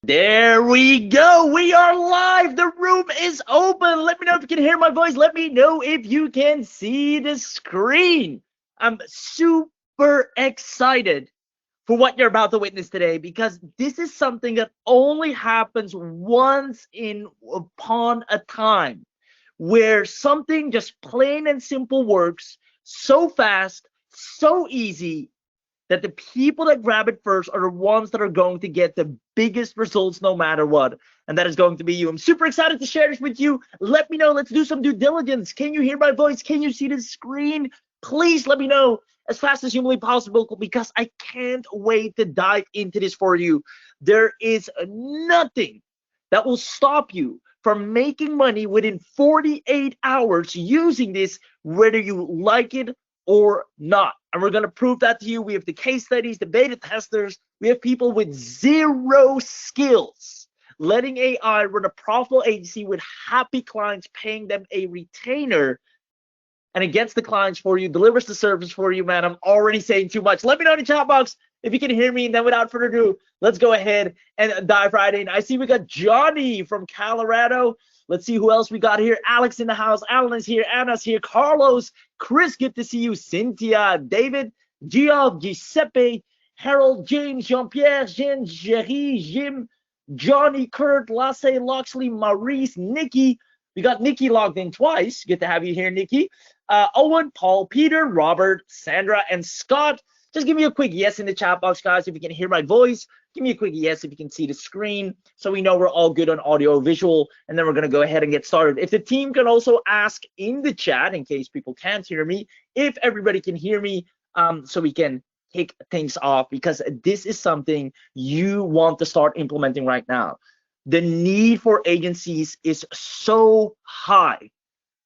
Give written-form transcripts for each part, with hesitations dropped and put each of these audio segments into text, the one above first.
There we go. We are live. The room is open. Let me know if you can hear my voice. Let me know if you can see the screen. I'm super excited for what you're about to witness today because this is something that only happens once in upon a time where something just plain and simple works so fast, so easy, that the people that grab it first are the ones that are going to get the biggest results no matter what. And that is going to be you. I'm super excited to share this with you. Let me know. Let's do some due diligence. Can you hear my voice? Can you see the screen? Please let me know as fast as humanly possible because I can't wait to dive into this for you. There is nothing that will stop you from making money within 48 hours using this, whether you like it or not. And we're going to prove that to you. We have the case studies, the beta testers. We have people with zero skills letting AI run a profitable agency with happy clients, paying them a retainer, and against the clients for you, delivers the service for you, man. I'm already saying too much. Let me know in the chat box if you can hear me. And then without further ado, let's go ahead and dive right in. I see we got Johnny from Colorado. Let's see who else we got here. Alex in the house. Alan is here. Anna's here. Carlos. Chris, good to see you. Cynthia. David. Geoff. Giuseppe. Harold. James. Jean-Pierre. Jean. Jerry. Jim. Johnny. Kurt. Lasse. Loxley. Maurice. Nikki. We got Nikki logged in twice. Good to have you here, Nikki. Owen, Paul, Peter, Robert, Sandra, and Scott. Just give me a quick yes in the chat box, guys, if you can hear my voice. Give me a quick yes if you can see the screen so we know we're all good on audio visual, and then we're going to go ahead and get started. If the team can also ask in the chat, in case people can't hear me, if everybody can hear me, so we can kick things off, because this is something you want to start implementing right now. The need for agencies is so high.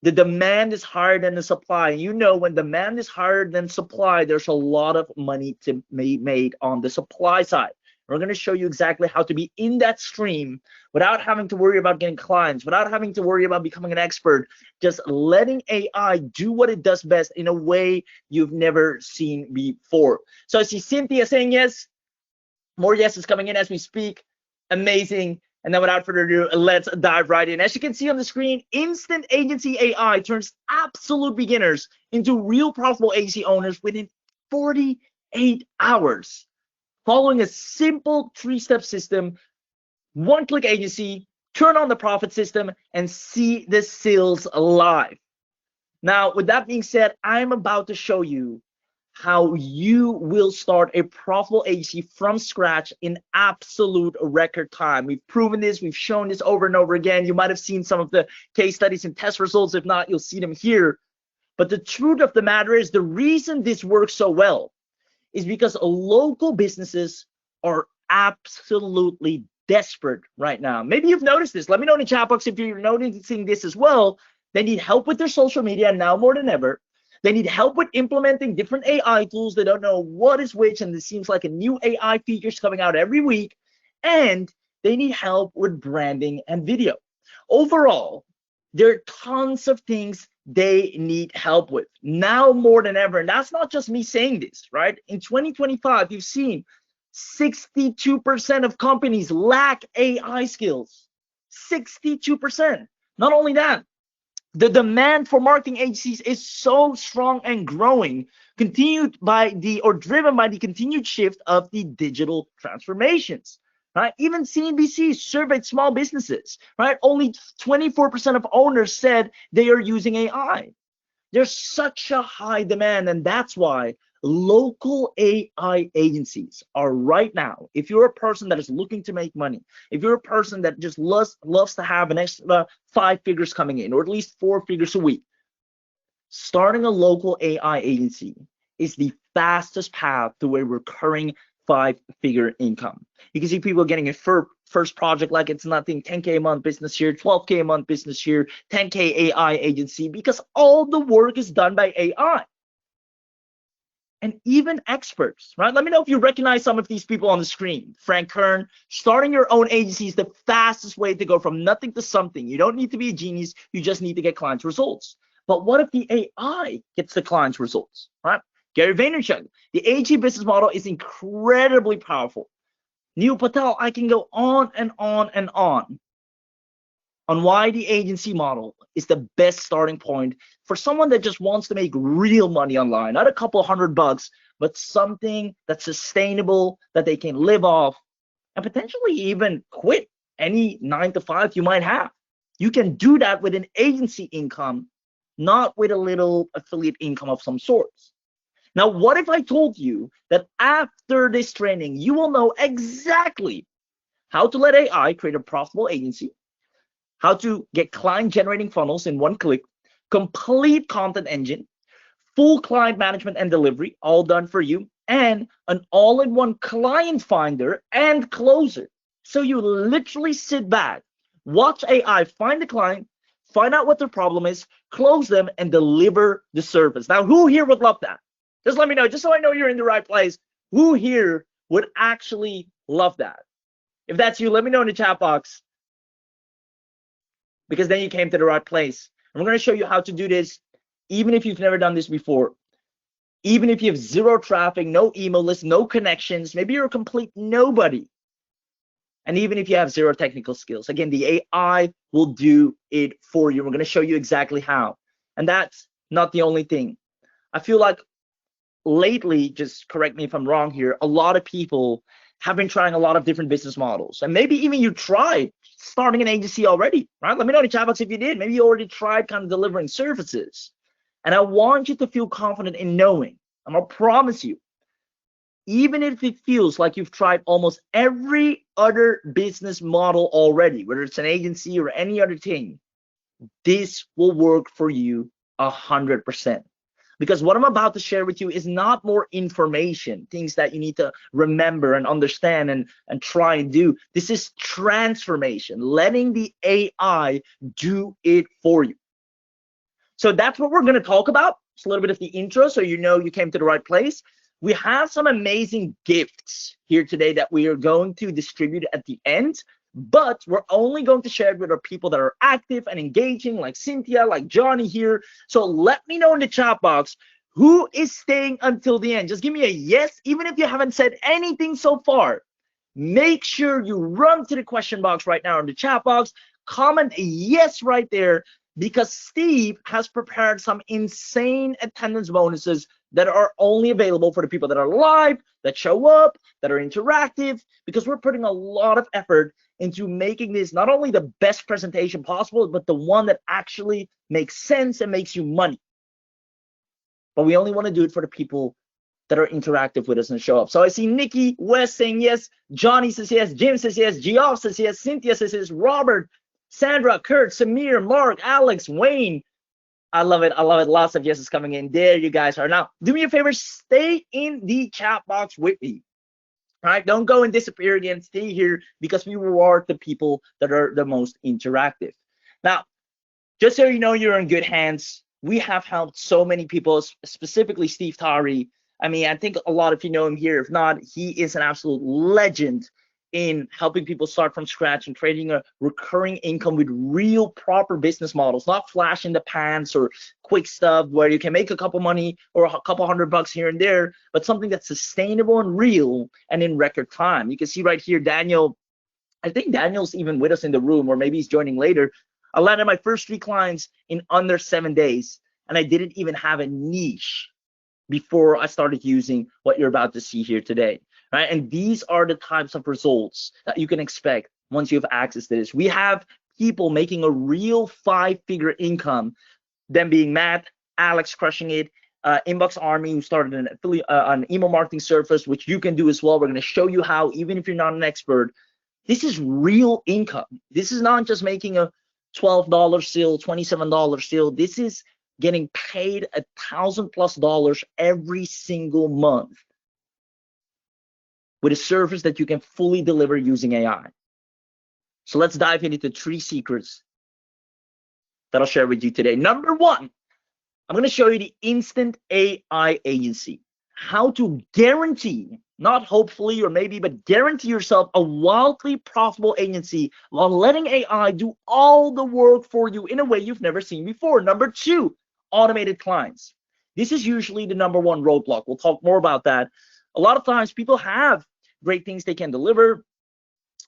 The demand is higher than the supply. You know, when demand is higher than supply, there's a lot of money to be made on the supply side. We're going to show you exactly how to be in that stream without having to worry about getting clients, without having to worry about becoming an expert, just letting AI do what it does best in a way you've never seen before. So I see Cynthia saying yes. More yeses coming in as we speak. Amazing. And then without further ado, let's dive right in. As you can see on the screen, instant agency AI turns absolute beginners into real profitable agency owners within 48 hours. Following a simple 3-step system, one-click agency, turn on the profit system, and see the sales live. Now, with that being said, I'm about to show you how you will start a profitable agency from scratch in absolute record time. We've proven this. We've shown this over and over again. You might have seen some of the case studies and test results. If not, you'll see them here. But the truth of the matter is, the reason this works so well is because local businesses are absolutely desperate right now. Maybe you've noticed this. Let me know in the chat box if you're noticing this as well. They need help with their social media now more than ever. They need help with implementing different AI tools. They don't know what is which, and it seems like a new AI features coming out every week. And they need help with branding and video. Overall, there are tons of things they need help with now more than ever. And that's not just me saying this, right? In 2025, you've seen 62% of companies lack AI skills. 62%. Not only that, the demand for marketing agencies is so strong and growing, driven by the continued shift of the digital transformations, right? Even CNBC surveyed small businesses, right? Only 24% of owners said they are using AI. There's such a high demand, and that's why local AI agencies are right now. If you're a person that is looking to make money, if you're a person that just loves to have an extra 5 figures coming in, or at least 4 figures a week, starting a local AI agency is the fastest path to a recurring 5-figure income. You can see people getting a first project like it's nothing, 10K a month business here, 12K a month business here, 10K AI agency, because all the work is done by AI. And even experts, right? Let me know if you recognize some of these people on the screen. Frank Kern, starting your own agency is the fastest way to go from nothing to something. You don't need to be a genius. You just need to get clients results. But what if the AI gets the clients results, right? Gary Vaynerchuk, the AG business model is incredibly powerful. Neil Patel, I can go on and on and on why the agency model is the best starting point for someone that just wants to make real money online, not a couple $100, but something that's sustainable that they can live off and potentially even quit any 9 to 5 you might have. You can do that with an agency income, not with a little affiliate income of some sorts. Now, what if I told you that after this training, you will know exactly how to let AI create a profitable agency, how to get client generating funnels in one click, complete content engine, full client management and delivery, all done for you, and an all-in-one client finder and closer. So you literally sit back, watch AI find the client, find out what their problem is, close them, and deliver the service. Now, who here would love that? Just let me know, just so I know you're in the right place. Who here would actually love that? If that's you, let me know in the chat box, because then you came to the right place. And we're going to show you how to do this, even if you've never done this before. Even if you have zero traffic, no email list, no connections, maybe you're a complete nobody. And even if you have zero technical skills, again, the AI will do it for you. We're going to show you exactly how. And that's not the only thing. I feel like lately, just correct me if I'm wrong here, a lot of people have been trying a lot of different business models. And maybe even you tried starting an agency already, right? Let me know in the chat box if you did. Maybe you already tried kind of delivering services. And I want you to feel confident in knowing, I'm gonna promise you, even if it feels like you've tried almost every other business model already, whether it's an agency or any other thing, this will work for you 100%. Because what I'm about to share with you is not more information, things that you need to remember and understand and try and do. This is transformation, letting the AI do it for you. So that's what we're going to talk about. It's a little bit of the intro, so you know you came to the right place. We have some amazing gifts here today that we are going to distribute at the end, but we're only going to share it with our people that are active and engaging, like Cynthia, like Johnny here. So let me know in the chat box who is staying until the end. Just give me a yes, even if you haven't said anything so far. Make sure you run to the question box right now in the chat box, comment a yes right there, because Steve has prepared some insane attendance bonuses that are only available for the people that are live, that show up, that are interactive, because we're putting a lot of effort into making this not only the best presentation possible, but the one that actually makes sense and makes you money. But we only want to do it for the people that are interactive with us and show up. So I see Nikki, Wes saying yes, Johnny says yes, Jim says yes, Geoff says yes, Cynthia says yes, Robert, Sandra, Kurt, Samir, Mark, Alex, Wayne. I love it. I love it. Lots of yeses coming in. There you guys are. Now, do me a favor, stay in the chat box with me. All right, don't go and disappear again. Stay here, because we reward the people that are the most interactive. Now, just so you know, you're in good hands. We have helped so many people, specifically Steve Tari. I mean, I think a lot of you know him here. If not, he is an absolute legend in helping people start from scratch and creating a recurring income with real proper business models, not flash in the pants or quick stuff where you can make a couple money or a couple $100 here and there, but something that's sustainable and real and in record time. You can see right here, Daniel, I think Daniel's even with us in the room, or maybe he's joining later. I landed my first 3 clients in under 7 days, and I didn't even have a niche before I started using what you're about to see here today, right? And these are the types of results that you can expect once you have access to this. We have people making a real 5-figure income, them being Matt, Alex crushing it, Inbox Army, who started an affiliate, an email marketing service, which you can do as well. We're going to show you how, even if you're not an expert, this is real income. This is not just making a $12 sale, $27 sale. This is getting paid $1,000+ every single month with a service that you can fully deliver using AI. So let's dive into 3 secrets that I'll share with you today. Number 1, I'm going to show you the instant AI agency. How to guarantee, not hopefully or maybe, but guarantee yourself a wildly profitable agency while letting AI do all the work for you in a way you've never seen before. Number 2, automated clients. This is usually the number 1 roadblock. We'll talk more about that. A lot of times people have great things they can deliver,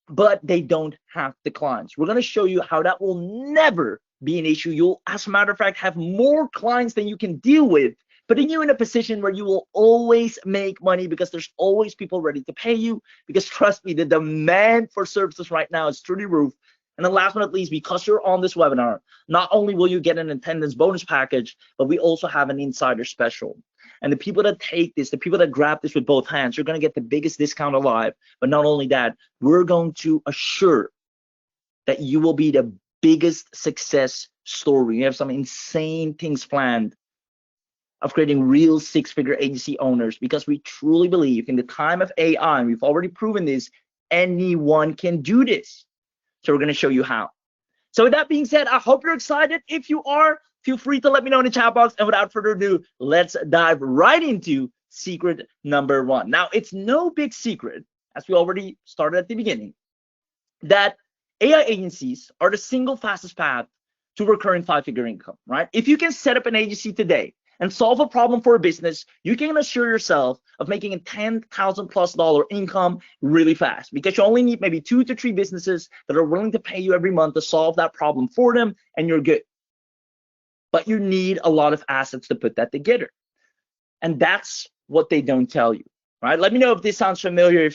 but they don't have the clients. We're going to show you how that will never be an issue. You'll, as a matter of fact, have more clients than you can deal with, putting you in a position where you will always make money because there's always people ready to pay you. Because trust me, the demand for services right now is through the roof. And then last but not least, because you're on this webinar, not only will you get an attendance bonus package, but we also have an insider special. And the people that take this, the people that grab this with both hands, you're going to get the biggest discount alive. But not only that, we're going to assure that you will be the biggest success story. We have some insane things planned of creating real six-figure agency owners, because we truly believe in the time of AI, and we've already proven this, anyone can do this. So we're going to show you how. So with that being said, I hope you're excited. If you are, feel free to let me know in the chat box. And without further ado, let's dive right into secret number one. Now, it's no big secret, as we already started at the beginning, that AI agencies are the single fastest path to recurring five-figure income, right? If you can set up an agency today and solve a problem for a business, you can assure yourself of making a $10,000+ income really fast, because you only need maybe 2 to 3 businesses that are willing to pay you every month to solve that problem for them, and you're good. But you need a lot of assets to put that together. And that's what they don't tell you, right? Let me know if this sounds familiar,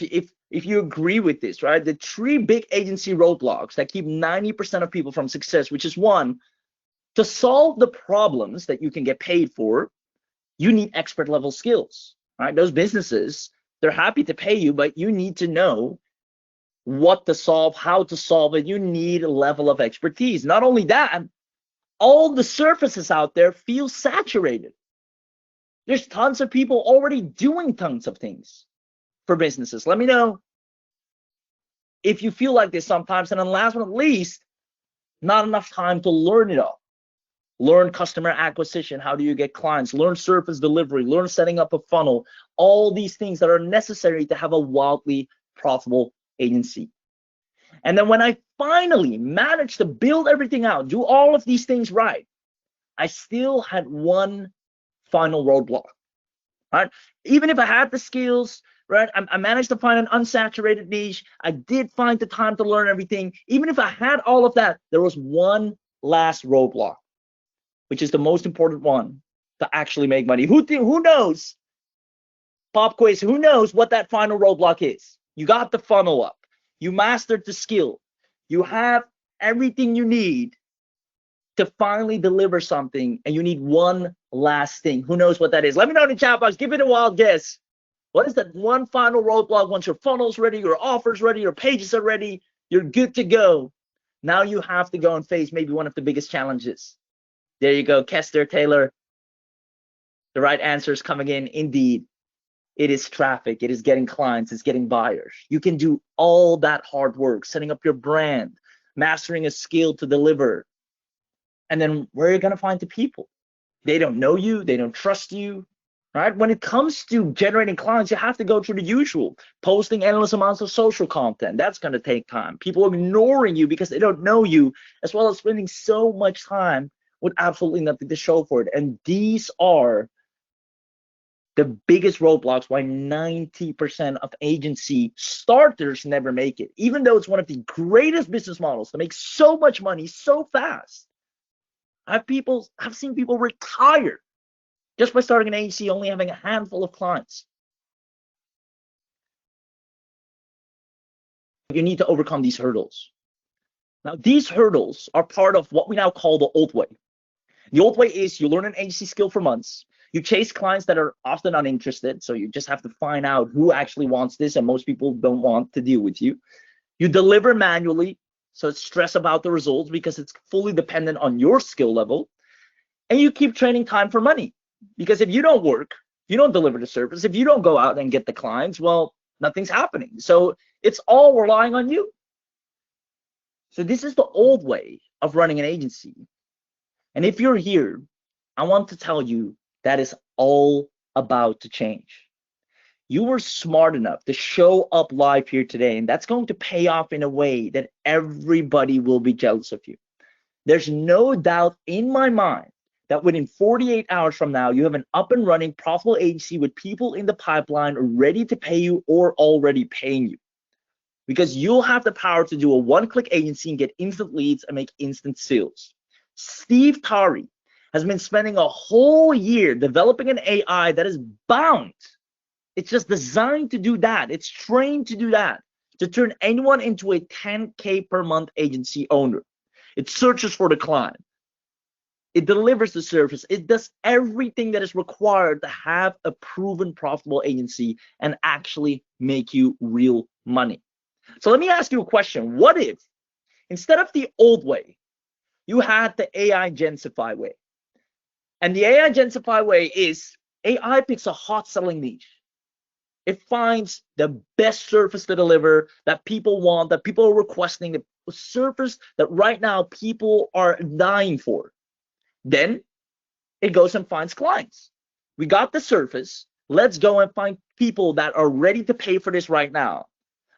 if you agree with this, right? The 3 big agency roadblocks that keep 90% of people from success, which is one, to solve the problems that you can get paid for, you need expert level skills, right? Those businesses, they're happy to pay you, but you need to know what to solve, how to solve it. You need a level of expertise. Not only that, all the surfaces out there feel saturated. There's tons of people already doing tons of things for businesses. Let me know if you feel like this sometimes. And then last but not least, not enough time to learn it all. Learn customer acquisition. How do you get clients? Learn service delivery. Learn setting up a funnel. All these things that are necessary to have a wildly profitable agency. And then when I finally managed to build everything out, do all of these things right, I still had one final roadblock, right? Even if I had the skills, right, I managed to find an unsaturated niche. I did find the time to learn everything. Even if I had all of that, there was one last roadblock, which is the most important one to actually make money. Who knows? Pop quiz, who knows what that final roadblock is? You got the funnel up. You mastered the skill. You have everything you need to finally deliver something, and you need one last thing. Who knows what that is? Let me know in the chat box. Give it a wild guess. What is that one final roadblock? Once your funnel's ready, your offer's ready, your pages are ready, you're good to go. Now you have to go and face maybe one of the biggest challenges. There you go, Kester Taylor. The right answer is coming in. Indeed, it is traffic. It is getting clients. It's getting buyers. You can do all that hard work, setting up your brand, mastering a skill to deliver. And then where are you going to find the people? They don't know you. They don't trust you, right? When it comes to generating clients, you have to go through the usual. Posting endless amounts of social content. That's going to take time. People ignoring you because they don't know you, as well as spending so much time with absolutely nothing to show for it. And these are the biggest roadblocks why 90% of agency starters never make it, even though it's one of the greatest business models to make so much money so fast. I've seen people retire just by starting an agency, only having a handful of clients. You need to overcome these hurdles. Now, these hurdles are part of what we now call the old way. The old way is you learn an agency skill for months. You chase clients that are often uninterested, so you just have to find out who actually wants this, and most people don't want to deal with you. You deliver manually, so it's stress about the results because it's fully dependent on your skill level. And you keep trading time for money, because if you don't work, you don't deliver the service, if you don't go out and get the clients, well, nothing's happening. So it's all relying on you. So this is the old way of running an agency. And if you're here, I want to tell you that is all about to change. You were smart enough to show up live here today, and that's going to pay off in a way that everybody will be jealous of you. There's no doubt in my mind that within 48 hours from now, you have an up and running profitable agency with people in the pipeline ready to pay you or already paying you. Because you'll have the power to do a one-click agency and get instant leads and make instant sales. Steve Tari has been spending a whole year developing an AI that is bound. It's just designed to do that. It's trained to do that, to turn anyone into a 10K per month agency owner. It searches for the client. It delivers the service. It does everything that is required to have a proven profitable agency and actually make you real money. So let me ask you a question. What if instead of the old way, you had the AIGencify way? And the AIGencify way is AI picks a hot selling niche. It finds the best service to deliver that people want, that people are requesting, the service that right now people are dying for. Then it goes and finds clients. We got the service. Let's go and find people that are ready to pay for this right now.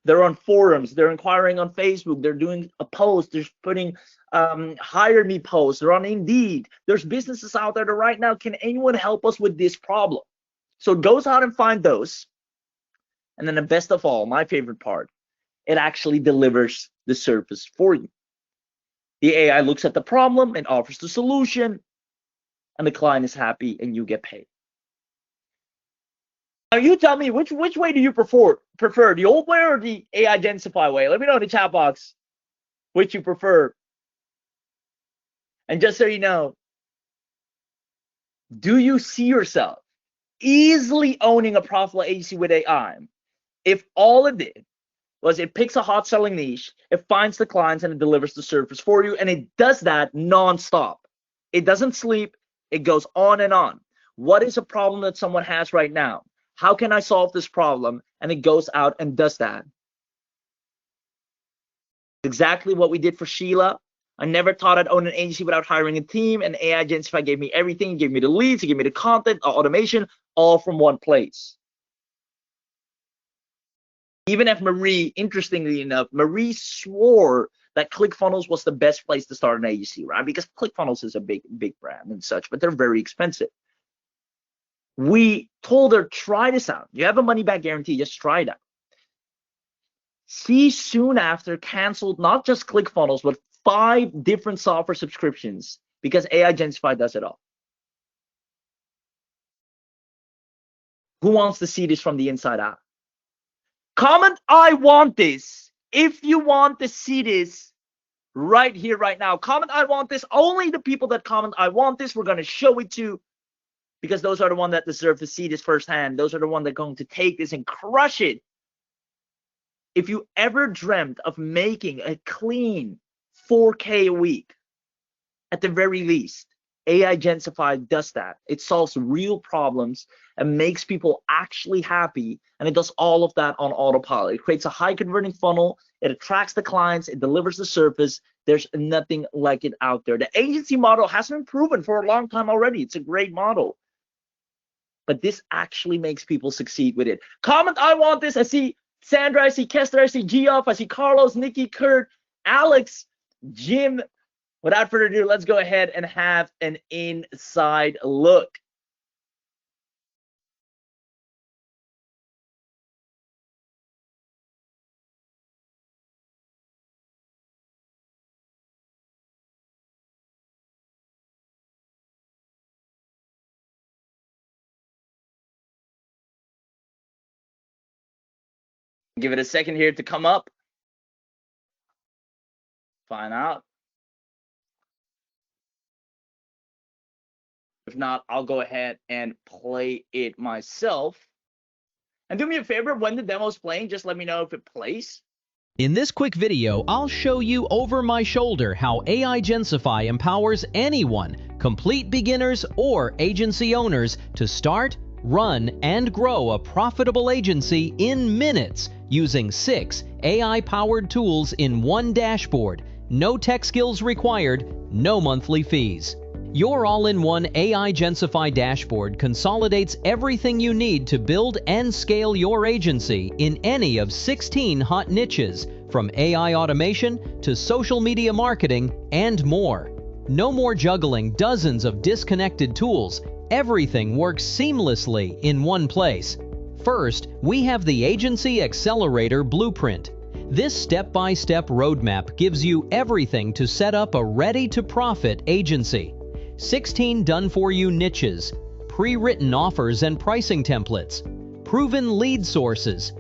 They're on forums, they're inquiring on Facebook, they're doing a post, they're putting hire me posts, they're on Indeed. There's businesses out there that right now, can anyone help us with this problem? So it goes out and find those. And then the best of all, my favorite part, it actually delivers the service for you. The AI looks at the problem and offers the solution, and the client is happy and you get paid. Now you tell me, which way do you prefer, the old way or the AIGencify way? Let me know in the chat box which you prefer. And just so you know, do you see yourself easily owning a profitable agency with AI if all it did was it picks a hot selling niche, it finds the clients, and it delivers the service for you, and it does that non-stop? It doesn't sleep, it goes on and on. What is a problem that someone has right now? How can I solve this problem? And it goes out and does that. Exactly what we did for Sheila. I never thought I'd own an agency without hiring a team, and AIGencify gave me everything. It gave me the leads, it gave me the content, automation, all from one place. Even if Marie, interestingly enough, Marie swore that ClickFunnels was the best place to start an agency, right? Because ClickFunnels is a big brand and such, but they're very expensive. We told her, try this out. You have a money back guarantee, just try it out. She soon after canceled not just ClickFunnels, but 5 different software subscriptions because AIGencify does it all. Who wants to see this from the inside out? Comment, I want this. If you want to see this right here, right now, comment, I want this. Only the people that comment, I want this, we're going to show it to, because those are the ones that deserve to see this firsthand. Those are the ones that are going to take this and crush it. If you ever dreamt of making a clean 4K a week, at the very least, AIGencify does that. It solves real problems and makes people actually happy, and it does all of that on autopilot. It creates a high converting funnel, it attracts the clients, it delivers the service. There's nothing like it out there. The agency model has been proven for a long time already. It's a great model, but this actually makes people succeed with it. Comment, I want this. I see Sandra, I see Kester, I see Geoff, I see Carlos, Nikki, Kurt, Alex, Jim. Without further ado, let's go ahead and have an inside look. Give it a second here to come up. Find out. If not, I'll go ahead and play it myself. And do me a favor, when the demo's playing, just let me know if it plays. In this quick video, I'll show you over my shoulder how AIGencify empowers anyone, complete beginners or agency owners, to start, run, and grow a profitable agency in minutes using 6 AI-powered tools in one dashboard. No tech skills required, no monthly fees. Your all-in-one AIGencify dashboard consolidates everything you need to build and scale your agency in any of 16 hot niches, from AI automation to social media marketing and more. No more juggling dozens of disconnected tools. Everything works seamlessly in one place. First, we have the Agency Accelerator Blueprint. This step-by-step roadmap gives you everything to set up a ready-to-profit agency. 16 done-for-you niches, pre-written offers and pricing templates, proven lead sources,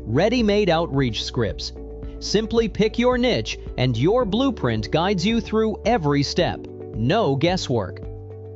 ready-made outreach scripts. Simply pick your niche and your blueprint guides you through every step. No guesswork.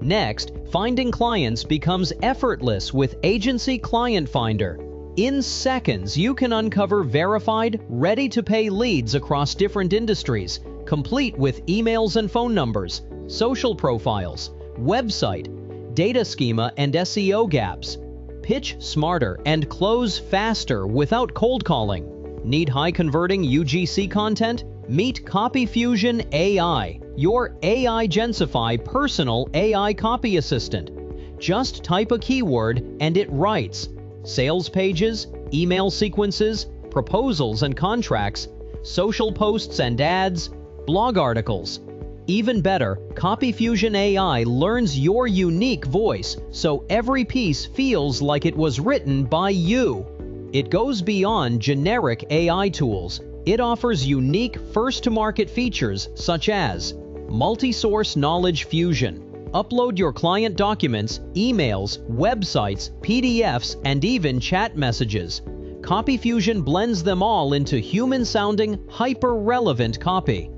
Next, finding clients becomes effortless with Agency Client Finder. In seconds, you can uncover verified, ready-to-pay leads across different industries, complete with emails and phone numbers, social profiles, website, data schema and SEO gaps. Pitch smarter and close faster without cold calling. Need high-converting UGC content? Meet CopyFusion AI, your AIGencify personal AI copy assistant. Just type a keyword and it writes. Sales pages, email sequences, proposals and contracts, social posts and ads, blog articles. Even better, CopyFusion AI learns your unique voice, so every piece feels like it was written by you. It goes beyond generic AI tools. It offers unique first-to-market features such as multi-source knowledge fusion. Upload your client documents, emails, websites, PDFs, and even chat messages. CopyFusion blends them all into human-sounding, hyper-relevant copy.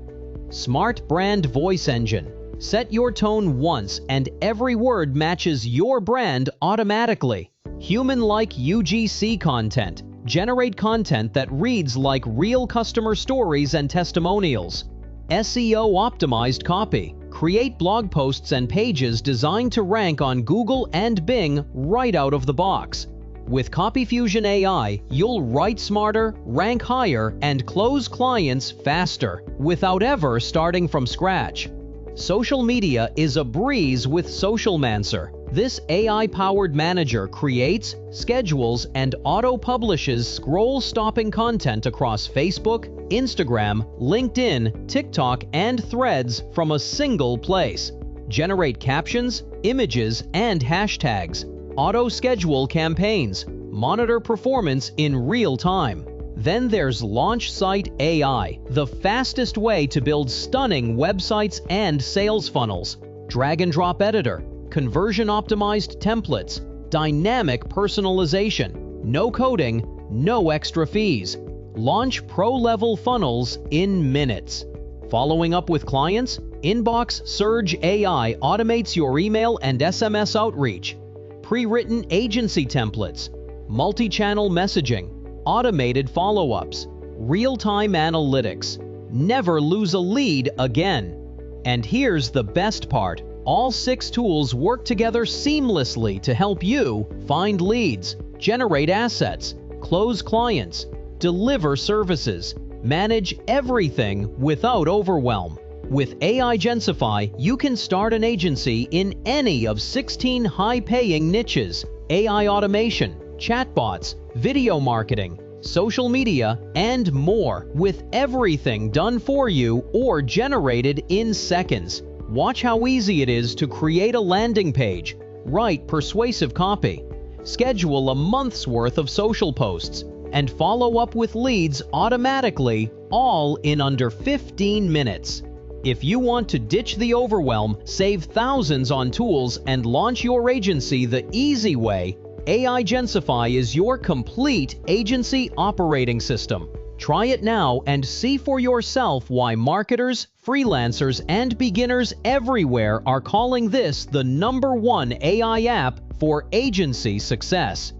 Smart Brand Voice Engine. Set your tone once and every word matches your brand automatically. Human-like UGC content. Generate content that reads like real customer stories and testimonials. SEO-optimized copy. Create blog posts and pages designed to rank on Google and Bing right out of the box. With CopyFusion AI, you'll write smarter, rank higher, and close clients faster without ever starting from scratch. Social media is a breeze with SocialMancer. This AI-powered manager creates, schedules, and auto-publishes scroll-stopping content across Facebook, Instagram, LinkedIn, TikTok, and Threads from a single place. Generate captions, images, and hashtags. Auto-schedule campaigns. Monitor performance in real time. Then there's Launch Site AI, the fastest way to build stunning websites and sales funnels. Drag-and-drop editor. Conversion-optimized templates, dynamic personalization, no coding, no extra fees. Launch pro-level funnels in minutes. Following up with clients? Inbox Surge AI automates your email and SMS outreach. Pre-written agency templates, multi-channel messaging, automated follow-ups, real-time analytics. Never lose a lead again. And here's the best part. All 6 tools work together seamlessly to help you find leads, generate assets, close clients, deliver services, manage everything without overwhelm. With AIGencify, you can start an agency in any of 16 high-paying niches: AI automation, chatbots, video marketing, social media, and more, with everything done for you or generated in seconds. Watch how easy it is to create a landing page, write persuasive copy, schedule a month's worth of social posts, and follow up with leads automatically, all in under 15 minutes. If you want to ditch the overwhelm, save thousands on tools, and launch your agency the easy way, AIGencify is your complete agency operating system. Try it now and see for yourself why marketers, freelancers, and beginners everywhere are calling this the #1 AI app for agency success.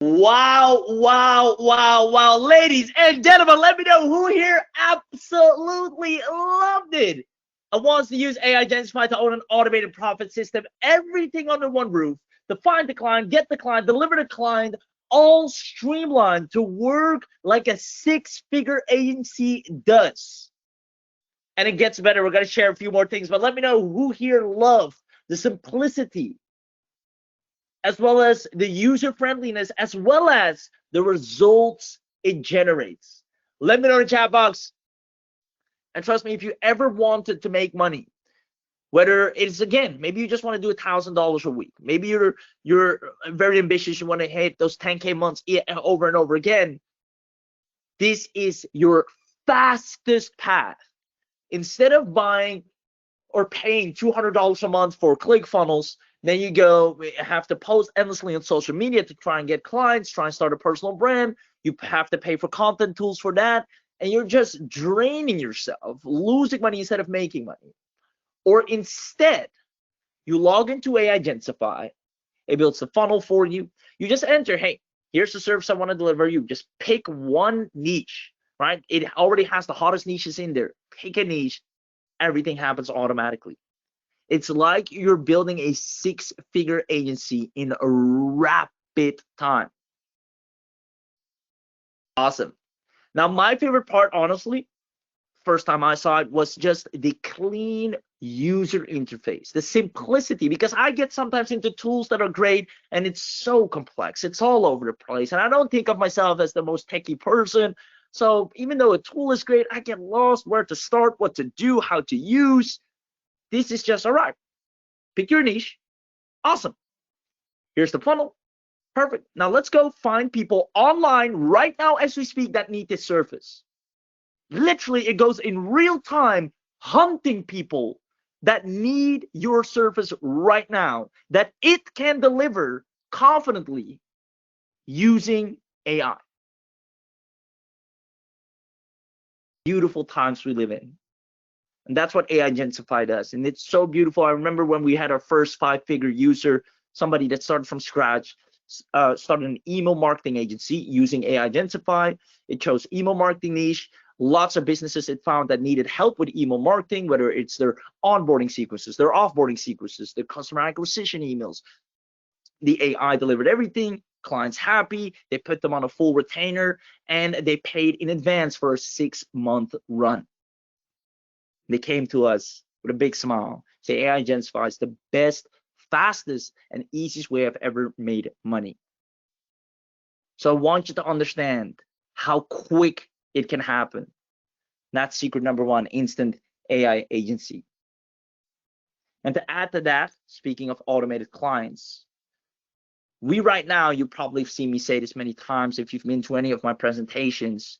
Wow, wow, wow, wow. Ladies and gentlemen, let me know who here absolutely loved it and wants to use AIGencify to own an automated profit system, everything under one roof, to find the client, get the client, deliver the client, all streamlined to work like a 6-figure agency does. And it gets better. We're going to share a few more things, but let me know who here loved the simplicity, as well as the user friendliness, as well as the results it generates. Let me know in the chat box. And trust me, if you ever wanted to make money, whether it's, again, maybe you just want to do $1,000 a week, maybe you're very ambitious, you want to hit those 10K months over and over again, this is your fastest path. Instead of buying or paying $200 a month for ClickFunnels, then you have to post endlessly on social media to try and get clients, try and start a personal brand. You have to pay for content tools for that, and you're just draining yourself, losing money instead of making money. Or instead, you log into AIGencify, it builds a funnel for you. You just enter, hey, here's the service I want to deliver. You just pick one niche, right? It already has the hottest niches in there. Pick a niche, everything happens automatically. It's like you're building a 6-figure agency in a rapid time. Awesome. Now, my favorite part, honestly, first time I saw it, was just the clean user interface, the simplicity, because I get sometimes into tools that are great and it's so complex, it's all over the place, and I don't think of myself as the most techie person. So even though a tool is great, I get lost where to start, what to do, how to use. This is just all right. Pick your niche. Awesome. Here's the funnel. Perfect. Now let's go find people online right now as we speak that need this service. Literally, it goes in real time, hunting people that need your service right now, that it can deliver confidently using AI. Beautiful times we live in. And that's what AIGencify does. And it's so beautiful. I remember when we had our first 5-figure user, somebody that started from scratch, started an email marketing agency using AIGencify. It chose email marketing niche. Lots of businesses it found that needed help with email marketing, whether it's their onboarding sequences, their offboarding sequences, their customer acquisition emails. The AI delivered everything. Clients happy. They put them on a full retainer, and they paid in advance for a 6-month run. They came to us with a big smile. Say AIGencify is the best, fastest, and easiest way I've ever made money. So I want you to understand how quick it can happen. That's secret number one, instant AI agency. And to add to that, speaking of automated clients, we right now, you probably have seen me say this many times if you've been to any of my presentations,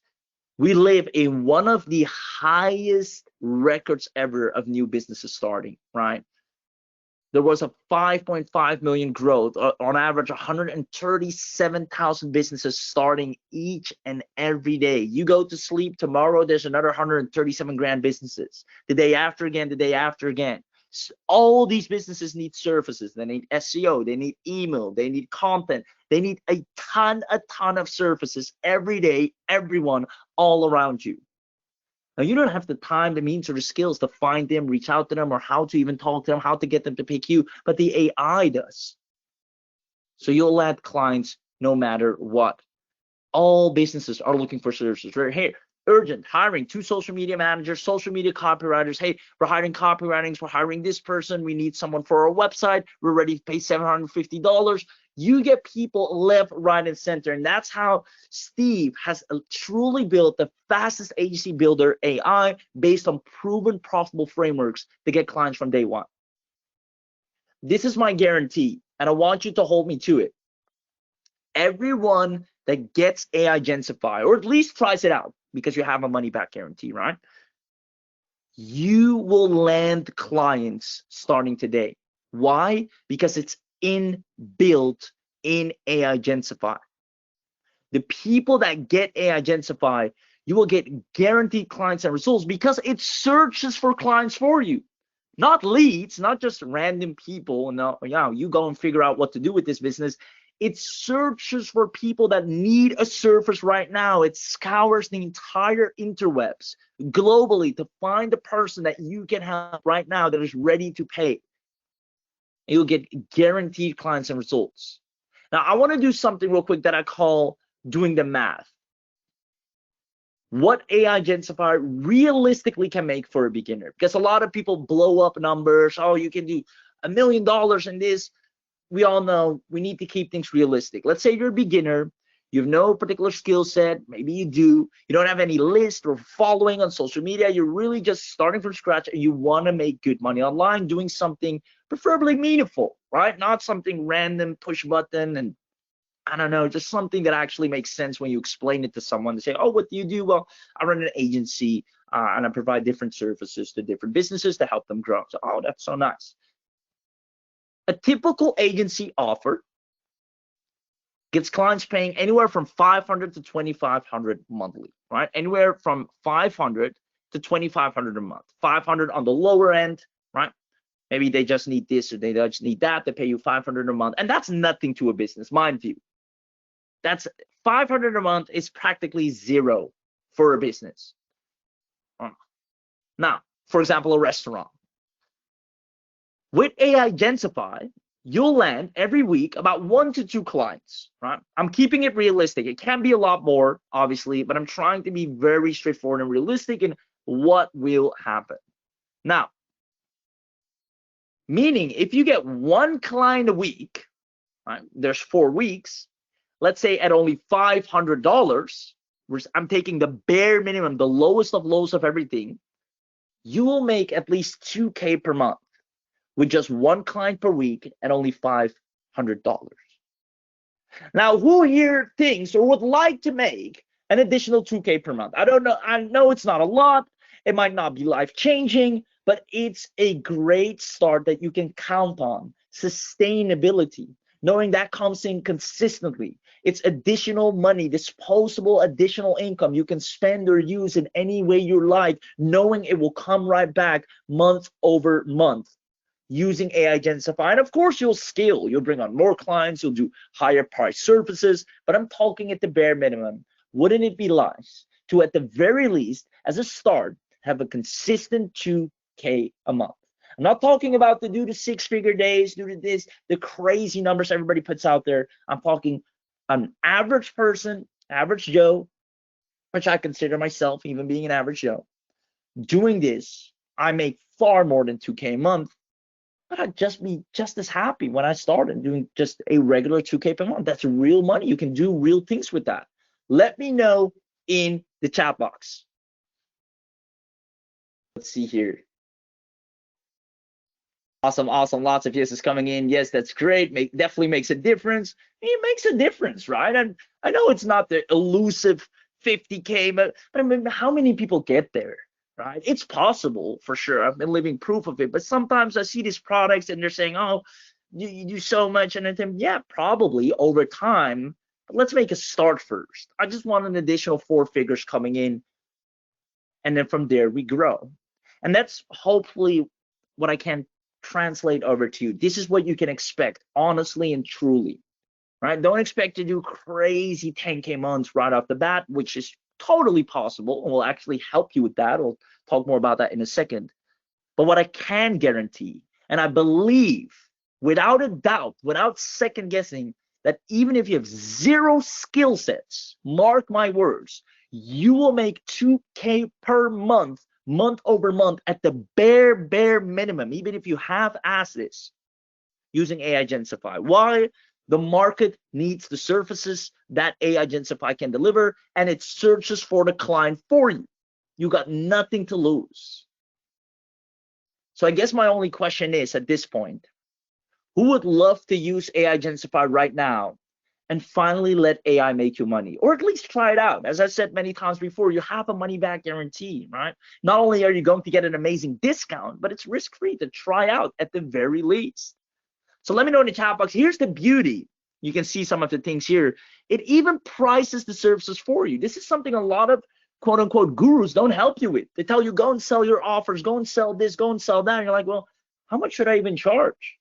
we live in one of the highest records ever of new businesses starting, right? There was a 5.5 million growth, on average 137,000 businesses starting each and every day. You go to sleep tomorrow, there's another 137 grand businesses. The day after again, the day after again. All these businesses need services. They need SEO, they need email, they need content, they need a ton of services every day, everyone, all around you. Now, you don't have the time, the means, or the skills to find them, reach out to them, or how to even talk to them, how to get them to pick you, but the AI does. So you'll land clients no matter what. All businesses are looking for services. Right here, urgent, hiring 2 social media managers, social media copywriters. Hey, we're hiring copywriters, we're hiring this person, we need someone for our website, we're ready to pay $750. You get people left, right, and center. And that's how Steve has truly built the fastest agency builder AI based on proven profitable frameworks to get clients from day one. This is my guarantee, and I want you to hold me to it. Everyone that gets AIGencify, or at least tries it out, because you have a money back guarantee, right? You will land clients starting today. Why? Because it's inbuilt in AIGencify. The people that get AIGencify, you will get guaranteed clients and results because it searches for clients for you. Not leads, not just random people. No, yeah, you go and figure out what to do with this business. It searches for people that need a service right now. It scours the entire interwebs globally to find the person that you can help right now that is ready to pay. You'll get guaranteed clients and results. Now, I want to do something real quick that I call doing the math. What AIGencify realistically can make for a beginner, because a lot of people blow up numbers. Oh, you can do $1 million in this. We all know we need to keep things realistic. Let's say you're a beginner, You have no particular skill set, maybe you do, you don't have any list or following on social media, you're really just starting from scratch and you want to make good money online doing something preferably meaningful, right? Not something random, push button, and I don't know, just something that actually makes sense when you explain it to someone. They say, oh, what do you do? Well, I run an agency and I provide different services to different businesses to help them grow. So, oh, that's so nice. A typical agency offer gets clients paying anywhere from $500 to $2,500 monthly, right? Anywhere from $500 to $2,500 a month. $500 on the lower end, right? Maybe they just need this or they just need that. They pay you $500 a month, and that's nothing to a business, mind you. That's $500 a month is practically zero for a business. Now, for example, a restaurant. With AIGencify, you'll land every week about 1 to 2 clients, right? I'm keeping it realistic. It can be a lot more, obviously, but I'm trying to be very straightforward and realistic in what will happen. Now, meaning if you get 1 client a week, right? There's 4 weeks. Let's say at only $500, I'm taking the bare minimum, the lowest of lows of everything. You will make at least $2K per month with just 1 client per week at only $500. Now, who here thinks or would like to make an additional $2K per month? I don't know. I know it's not a lot. It might not be life-changing, but it's a great start that you can count on. Sustainability, knowing that comes in consistently. It's additional money, disposable additional income you can spend or use in any way you like, knowing it will come right back month over month using AIGencify. And of course, you'll scale. You'll bring on more clients. You'll do higher price services. But I'm talking at the bare minimum. Wouldn't it be nice to, at the very least, as a start, have a consistent 2K a month? I'm not talking about to do the 6-figure days, do this, the crazy numbers everybody puts out there. I'm talking an average person, average Joe, which I consider myself, even being an average Joe. Doing this, I make far more than 2K a month, but I'd just be just as happy when I started doing just a regular 2K per month. That's real money. You can do real things with that. Let me know in the chat box. Let's see here. Awesome, awesome. Lots of yeses coming in. Yes, that's great. Definitely makes a difference. It makes a difference, right? And I know it's not the elusive 50K, but I mean, how many people get there, right? It's possible for sure. I've been living proof of it. But sometimes I see these products and they're saying, oh, you do so much. And I think, yeah, probably over time. But let's make a start first. I just want an additional 4 figures coming in. And then from there, we grow. And that's hopefully what I can translate over to you. This is what you can expect, honestly and truly, right? Don't expect to do crazy 10K months right off the bat, which is totally possible and will actually help you with that. We'll talk more about that in a second. But what I can guarantee, and I believe without a doubt, without second guessing, that even if you have 0 skill sets, mark my words, you will make 2K per month, month over month at the bare minimum, even if you have assets using AIGencify. Why? The market needs the services that AIGencify can deliver, and it searches for the client for you. You got nothing to lose. So I guess my only question is at this point, who would love to use AIGencify right now and finally let AI make you money, or at least try it out? As I said many times before, you have a money back guarantee, right? Not only are you going to get an amazing discount, but it's risk-free to try out at the very least. So let me know in the chat box. Here's the beauty. You can see some of the things here. It even prices the services for you. This is something a lot of quote unquote gurus don't help you with. They tell you, go and sell your offers, go and sell this, go and sell that. And you're like, well, how much should I even charge?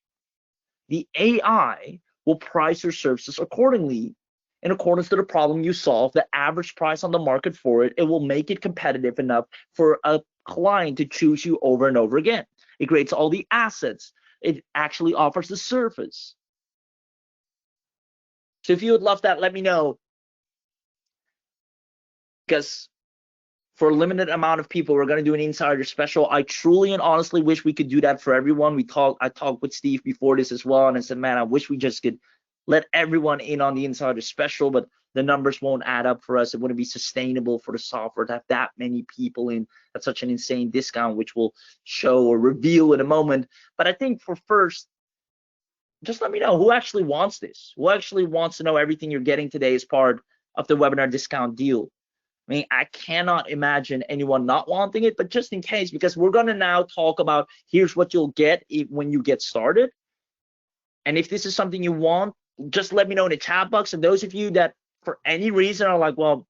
The AI will price your services accordingly in accordance to the problem you solve, the average price on the market for it. It will make it competitive enough for a client to choose you over and over again. It creates all the assets. It actually offers the service. So if you would love that, let me know. Because for a limited amount of people, we're going to do an insider special. I truly and honestly wish we could do that for everyone. I talked with Steve before this as well, and I said, man, I wish we just could let everyone in on the insider special, but the numbers won't add up for us. It wouldn't be sustainable for the software to have that many people in at such an insane discount, which we'll show or reveal in a moment. But I think for first, just let me know who actually wants this, who actually wants to know everything you're getting today as part of the webinar discount deal. I mean, I cannot imagine anyone not wanting it, but just in case, because we're going to now talk about here's what you'll get when you get started. And if this is something you want, just let me know in the chat box. And those of you that for any reason are like, well,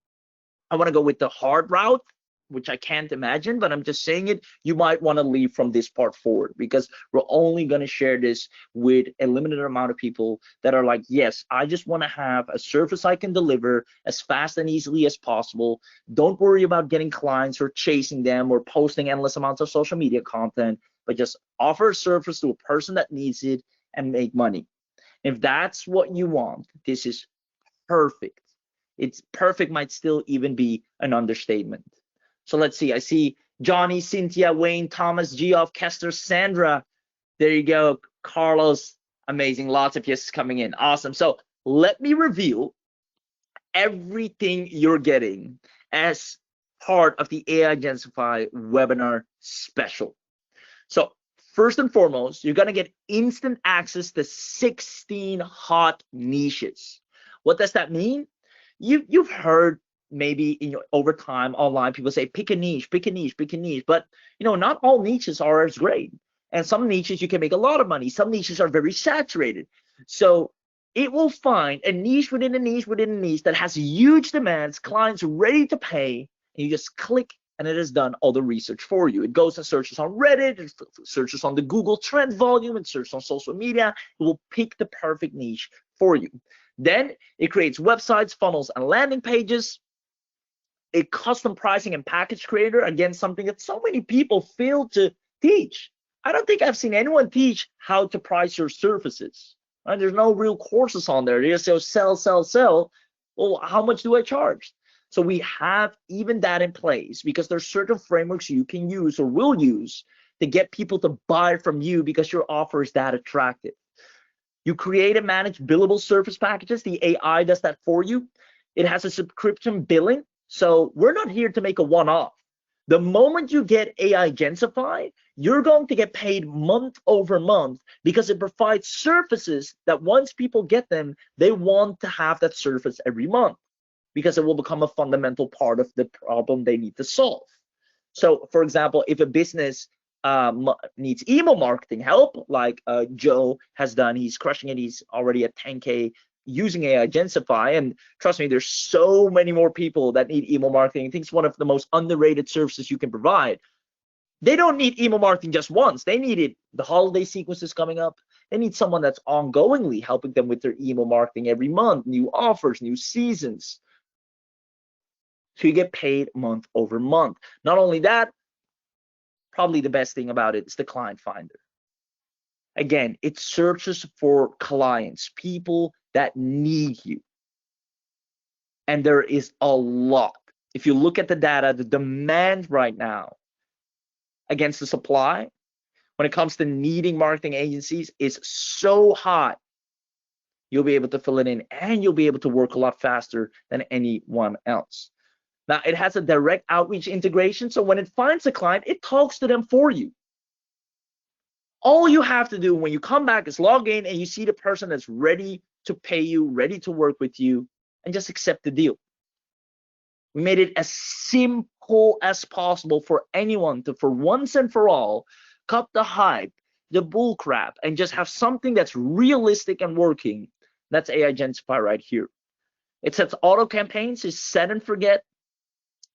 I want to go with the hard route, which I can't imagine, but I'm just saying it, you might want to leave from this part forward, because we're only going to share this with a limited amount of people that are like, yes, I just want to have a service I can deliver as fast and easily as possible. Don't worry about getting clients or chasing them or posting endless amounts of social media content, but just offer a service to a person that needs it and make money. If that's what you want, this is perfect. It's perfect might still even be an understatement. So let's see. I see Johnny, Cynthia, Wayne, Thomas, Geoff, Kester, Sandra. There you go. Carlos. Amazing. Lots of yeses coming in. Awesome. So let me reveal everything you're getting as part of the AIGencify webinar special. So first and foremost, you're going to get instant access to 16 hot niches. What does that mean? You've heard maybe in your over time online people say pick a niche, pick a niche, pick a niche, but not all niches are as great, and some niches you can make a lot of money, some niches are very saturated. So it will find a niche within a niche within a niche that has huge demands, clients ready to pay, and you just click and it has done all the research for you. It goes and searches on Reddit, it searches on the Google trend volume, it searches on social media. It will pick the perfect niche for you. Then it creates websites, funnels, and landing pages. A custom pricing and package creator, again, something that so many people fail to teach. I don't think I've seen anyone teach how to price your services. Right? There's no real courses on there. They just say sell, sell, sell. Well, how much do I charge? So we have even that in place, because there's certain frameworks you can use or will use to get people to buy from you because your offer is that attractive. You create and manage billable service packages. The AI does that for you. It has a subscription billing. So we're not here to make a one-off. The moment you get AIGencify, you're going to get paid month over month, because it provides services that once people get them, they want to have that service every month, because it will become a fundamental part of the problem they need to solve. So for example, if a business needs email marketing help, like Joe has done, he's crushing it, he's already at 10K using AIGencify, and trust me, there's so many more people that need email marketing. I think it's one of the most underrated services you can provide. They don't need email marketing just once. They need it, the holiday sequences coming up. They need someone that's ongoingly helping them with their email marketing every month, new offers, new seasons. So you get paid month over month. Not only that, probably the best thing about it is the client finder. Again, it searches for clients, people that need you. And there is a lot. If you look at the data, the demand right now against the supply, when it comes to needing marketing agencies, is so high. You'll be able to fill it in, and you'll be able to work a lot faster than anyone else. Now, it has a direct outreach integration. So when it finds a client, it talks to them for you. All you have to do when you come back is log in and you see the person that's ready to pay you, ready to work with you, and just accept the deal. We made it as simple as possible for anyone to, for once and for all, cut the hype, the bull crap, and just have something that's realistic and working. That's AIGencify right here. It sets auto campaigns, is set and forget.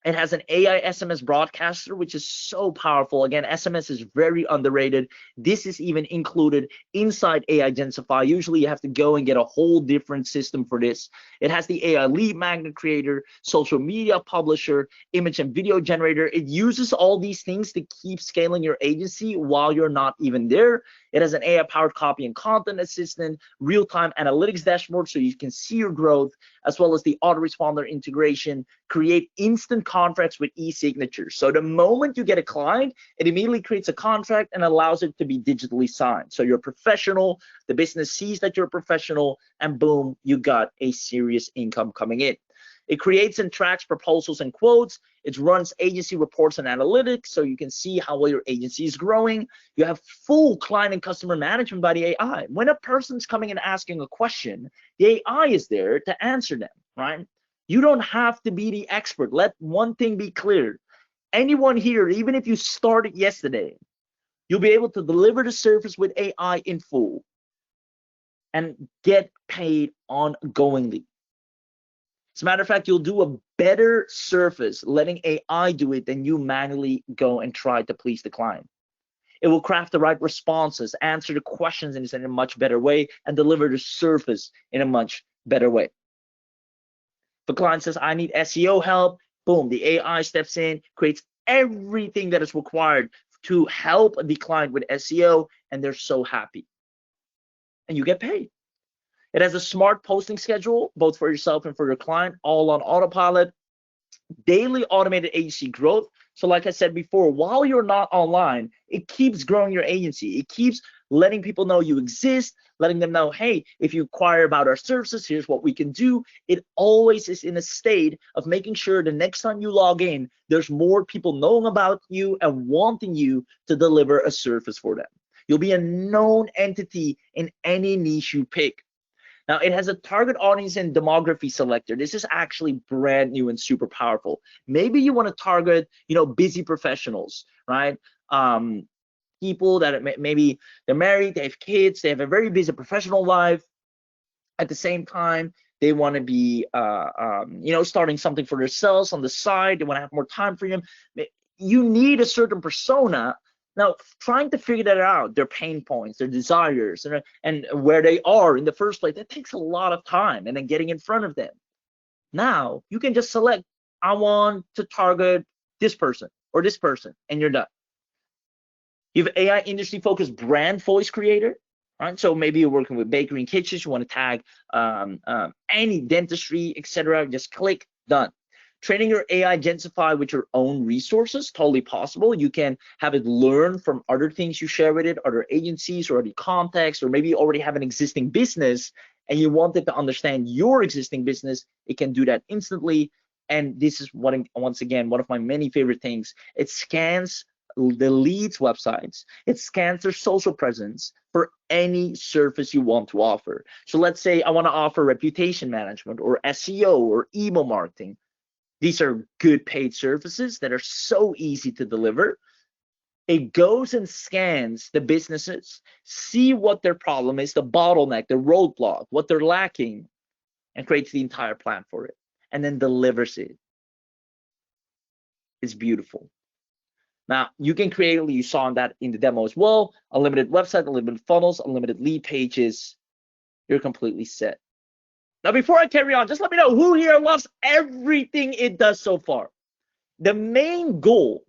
It has an AI SMS broadcaster, which is so powerful. Again, SMS is very underrated. This is even included inside AIGencify. Usually you have to go and get a whole different system for this. It has the AI lead magnet creator, social media publisher, image and video generator. It uses all these things to keep scaling your agency while you're not even there. It has an AI-powered copy and content assistant, real-time analytics dashboard so you can see your growth, as well as the autoresponder integration, create instant contracts with e-signatures. So the moment you get a client, it immediately creates a contract and allows it to be digitally signed. So you're a professional, the business sees that you're a professional, and boom, you got a serious income coming in. It creates and tracks proposals and quotes. It runs agency reports and analytics so you can see how well your agency is growing. You have full client and customer management by the AI. When a person's coming and asking a question, the AI is there to answer them, right? You don't have to be the expert. Let one thing be clear. Anyone here, even if you started yesterday, you'll be able to deliver the service with AI in full and get paid ongoingly. As a matter of fact, you'll do a better service letting AI do it than you manually go and try to please the client. It will craft the right responses, answer the questions in a much better way, and deliver the service in a much better way. If a client says, I need SEO help, boom, the AI steps in, creates everything that is required to help the client with SEO, and they're so happy. And you get paid. It has a smart posting schedule, both for yourself and for your client, all on autopilot, daily automated agency growth. So like I said before, while you're not online, it keeps growing your agency. It keeps letting people know you exist, letting them know, hey, if you inquire about our services, here's what we can do. It always is in a state of making sure the next time you log in, there's more people knowing about you and wanting you to deliver a service for them. You'll be a known entity in any niche you pick. Now, it has a target audience and demography selector. This is actually brand new and super powerful. Maybe you want to target, busy professionals, right? People that maybe they're married, they have kids, they have a very busy professional life. At the same time, they want to be, starting something for themselves on the side. They want to have more time for them. You need a certain persona. Now, trying to figure that out, their pain points, their desires, and where they are in the first place, that takes a lot of time, and then getting in front of them. Now, you can just select, I want to target this person or this person, and you're done. You have AI industry-focused brand voice creator, right? So maybe you're working with bakery and kitchens, you want to tag any dentistry, etc. Just click, done. Training your AIGencify with your own resources, totally possible. You can have it learn from other things you share with it, other agencies or other contexts, or maybe you already have an existing business and you want it to understand your existing business. It can do that instantly. And this is once again, one of my many favorite things. It scans the leads websites. It scans their social presence for any service you want to offer. So let's say I want to offer reputation management or SEO or email marketing. These are good paid services that are so easy to deliver. It goes and scans the businesses, see what their problem is, the bottleneck, the roadblock, what they're lacking, and creates the entire plan for it, and then delivers it. It's beautiful. Now, you can create, you saw that in the demo as well, unlimited website, unlimited funnels, unlimited lead pages. You're completely set. Now, before I carry on, just let me know who here loves everything it does so far. The main goal,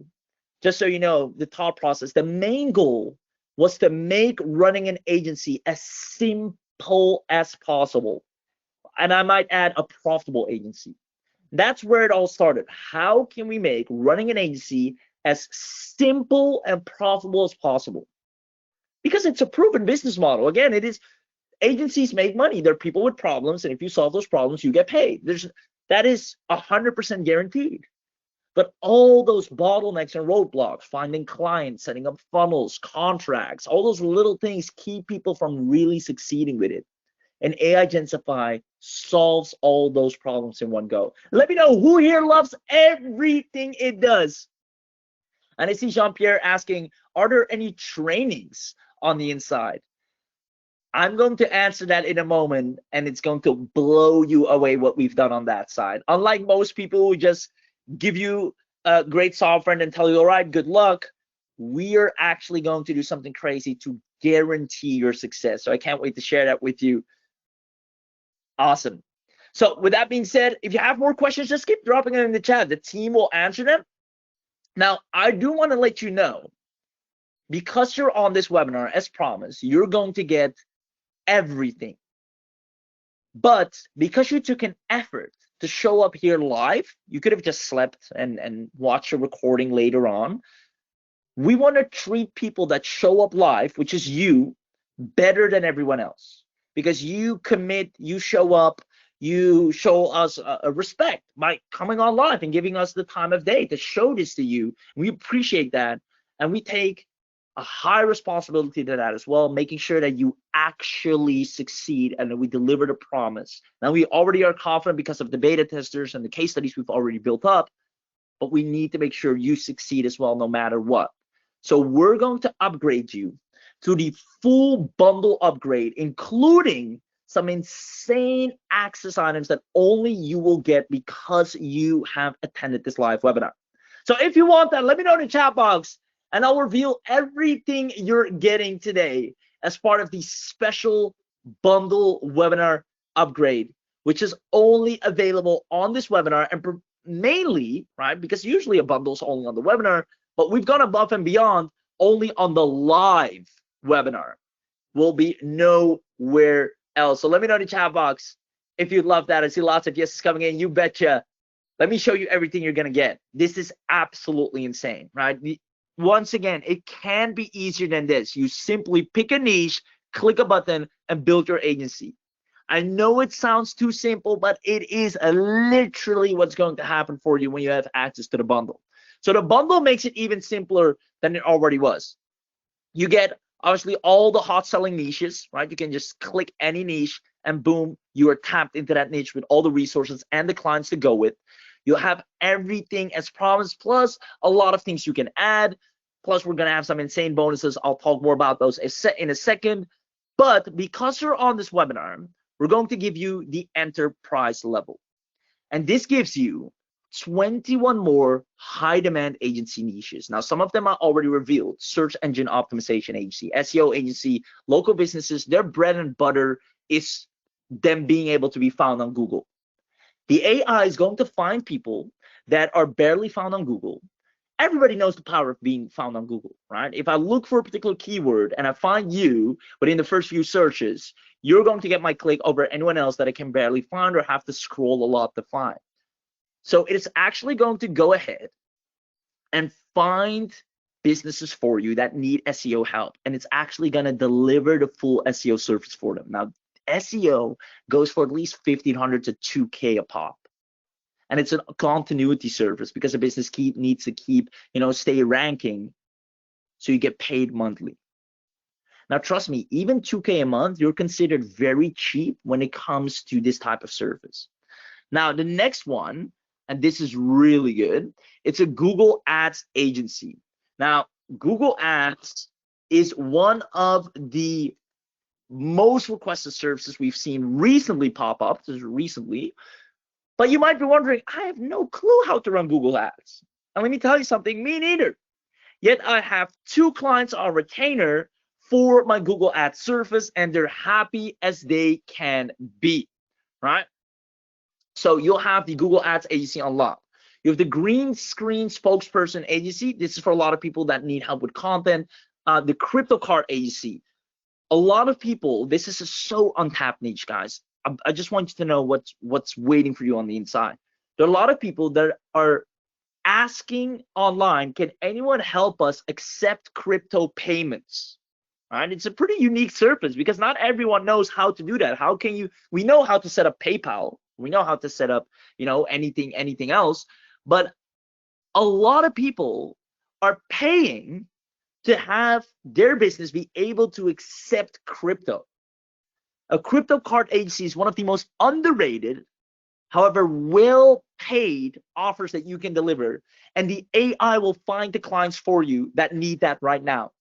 just so you know, the thought process, the main goal was to make running an agency as simple as possible. And I might add a profitable agency. That's where it all started. How can we make running an agency as simple and profitable as possible? Because it's a proven business model. Again, it is. Agencies make money. There are people with problems, and if you solve those problems, you get paid. That is 100% guaranteed. But all those bottlenecks and roadblocks, finding clients, setting up funnels, contracts, all those little things keep people from really succeeding with it. And AIGencify solves all those problems in one go. Let me know who here loves everything it does. And I see Jean-Pierre asking, are there any trainings on the inside? I'm going to answer that in a moment, and it's going to blow you away what we've done on that side. Unlike most people who just give you great software and then tell you, all right, good luck, we are actually going to do something crazy to guarantee your success. So I can't wait to share that with you. Awesome. So with that being said, if you have more questions, just keep dropping them in the chat. The team will answer them. Now, I do want to let you know because you're on this webinar, as promised, you're going to get everything. But because you took an effort to show up here live, you could have just slept and watched a recording later on. We want to treat people that show up live, which is you, better than everyone else, because you commit, you show up, you show us a respect by coming on live and giving us the time of day to show this to you. We appreciate that, and we take a high responsibility to that as well, making sure that you actually succeed and that we deliver the promise. Now, we already are confident because of the beta testers and the case studies we've already built up, but we need to make sure you succeed as well, no matter what. So we're going to upgrade you to the full bundle upgrade, including some insane access items that only you will get because you have attended this live webinar. So if you want that, let me know in the chat box, and I'll reveal everything you're getting today as part of the special bundle webinar upgrade, which is only available on this webinar, and mainly, right, because usually a bundle is only on the webinar, but we've gone above and beyond, only on the live webinar. Will be nowhere else. So let me know in the chat box if you'd love that. I see lots of yeses coming in. You betcha. Let me show you everything you're gonna get. This is absolutely insane, right? Once again, it can be easier than this. You simply pick a niche, click a button, and build your agency. I know it sounds too simple, but it is literally what's going to happen for you when you have access to the bundle. So the bundle makes it even simpler than it already was. You get obviously all the hot selling niches, right? You can just click any niche and boom, you are tapped into that niche with all the resources and the clients to go with. You'll have everything as promised, plus a lot of things you can add. Plus, we're going to have some insane bonuses. I'll talk more about those in a second. But because you're on this webinar, we're going to give you the enterprise level. And this gives you 21 more high demand agency niches. Now, some of them are already revealed: search engine optimization agency, SEO agency, local businesses. Their bread and butter is them being able to be found on Google. The AI is going to find people that are barely found on Google. Everybody knows the power of being found on Google, right? If I look for a particular keyword and I find you within the first few searches, you're going to get my click over anyone else that I can barely find or have to scroll a lot to find. So it's actually going to go ahead and find businesses for you that need SEO help, and it's actually going to deliver the full SEO service for them. Now, SEO goes for at least $1,500 to $2K a pop, and it's a continuity service because a business needs to keep, stay ranking, so you get paid monthly. Now, trust me, even $2K a month, you're considered very cheap when it comes to this type of service. Now, the next one, and this is really good, it's a Google Ads agency. Now, Google Ads is one of the most requested services we've seen recently pop up, but you might be wondering, I have no clue how to run Google Ads. And let me tell you something, me neither. Yet I have 2 clients on retainer for my Google Ads service, and they're happy as they can be, right? So you'll have the Google Ads agency unlocked. You have the green screen spokesperson agency. This is for a lot of people that need help with content. The crypto card agency. A lot of people, this is a so untapped niche, guys. I just want you to know what's waiting for you on the inside. There are a lot of people that are asking online, can anyone help us accept crypto payments? Right? It's a pretty unique service because not everyone knows how to do that. How can you? We know how to set up PayPal. We know how to set up, anything else. But a lot of people are paying to have their business be able to accept crypto. A crypto card agency is one of the most underrated, however well-paid offers that you can deliver, and the AI will find the clients for you that need that right now.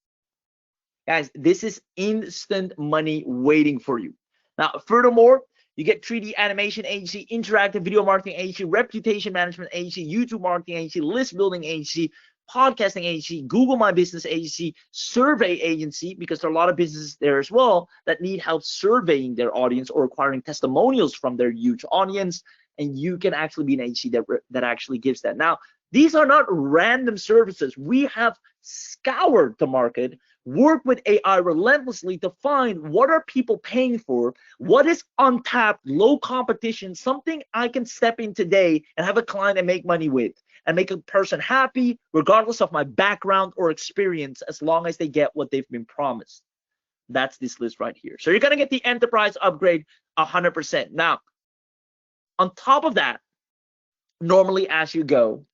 Guys, this is instant money waiting for you. Now, furthermore, you get 3D animation agency, interactive video marketing agency, reputation management agency, YouTube marketing agency, list building agency, podcasting agency, Google My Business agency, survey agency, because there are a lot of businesses there as well that need help surveying their audience or acquiring testimonials from their huge audience, and you can actually be an agency that actually gives that. Now, These are not random services. We have scoured the market, worked with AI relentlessly to find what are people paying for, what is untapped, low competition, something I can step in today and have a client and make money with, and make a person happy regardless of my background or experience, as long as they get what they've been promised. That's this list right here. So you're going to get the enterprise upgrade 100%. Now, on top of that, normally as you go,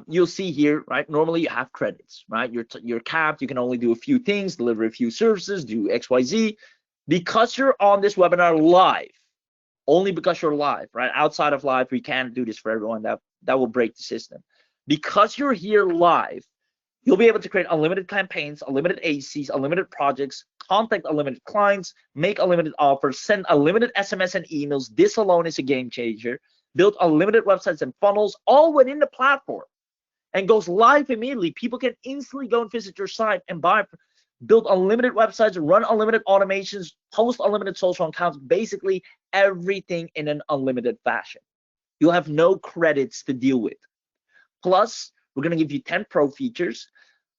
you'll see here, right? Normally you have credits, right? You're capped. You can only do a few things, deliver a few services, do XYZ. Because you're on this webinar live, only because you're live, right? Outside of live, we can't do this for everyone. That will break the system. Because you're here live, you'll be able to create unlimited campaigns, unlimited agencies, unlimited projects, contact unlimited clients, make unlimited offers, send unlimited SMS and emails. This alone is a game changer. Build unlimited websites and funnels all within the platform, and goes live immediately. People can instantly go and visit your site and build unlimited websites, run unlimited automations, post unlimited social accounts, basically everything in an unlimited fashion. You'll have no credits to deal with. Plus, we're going to give you 10 pro features.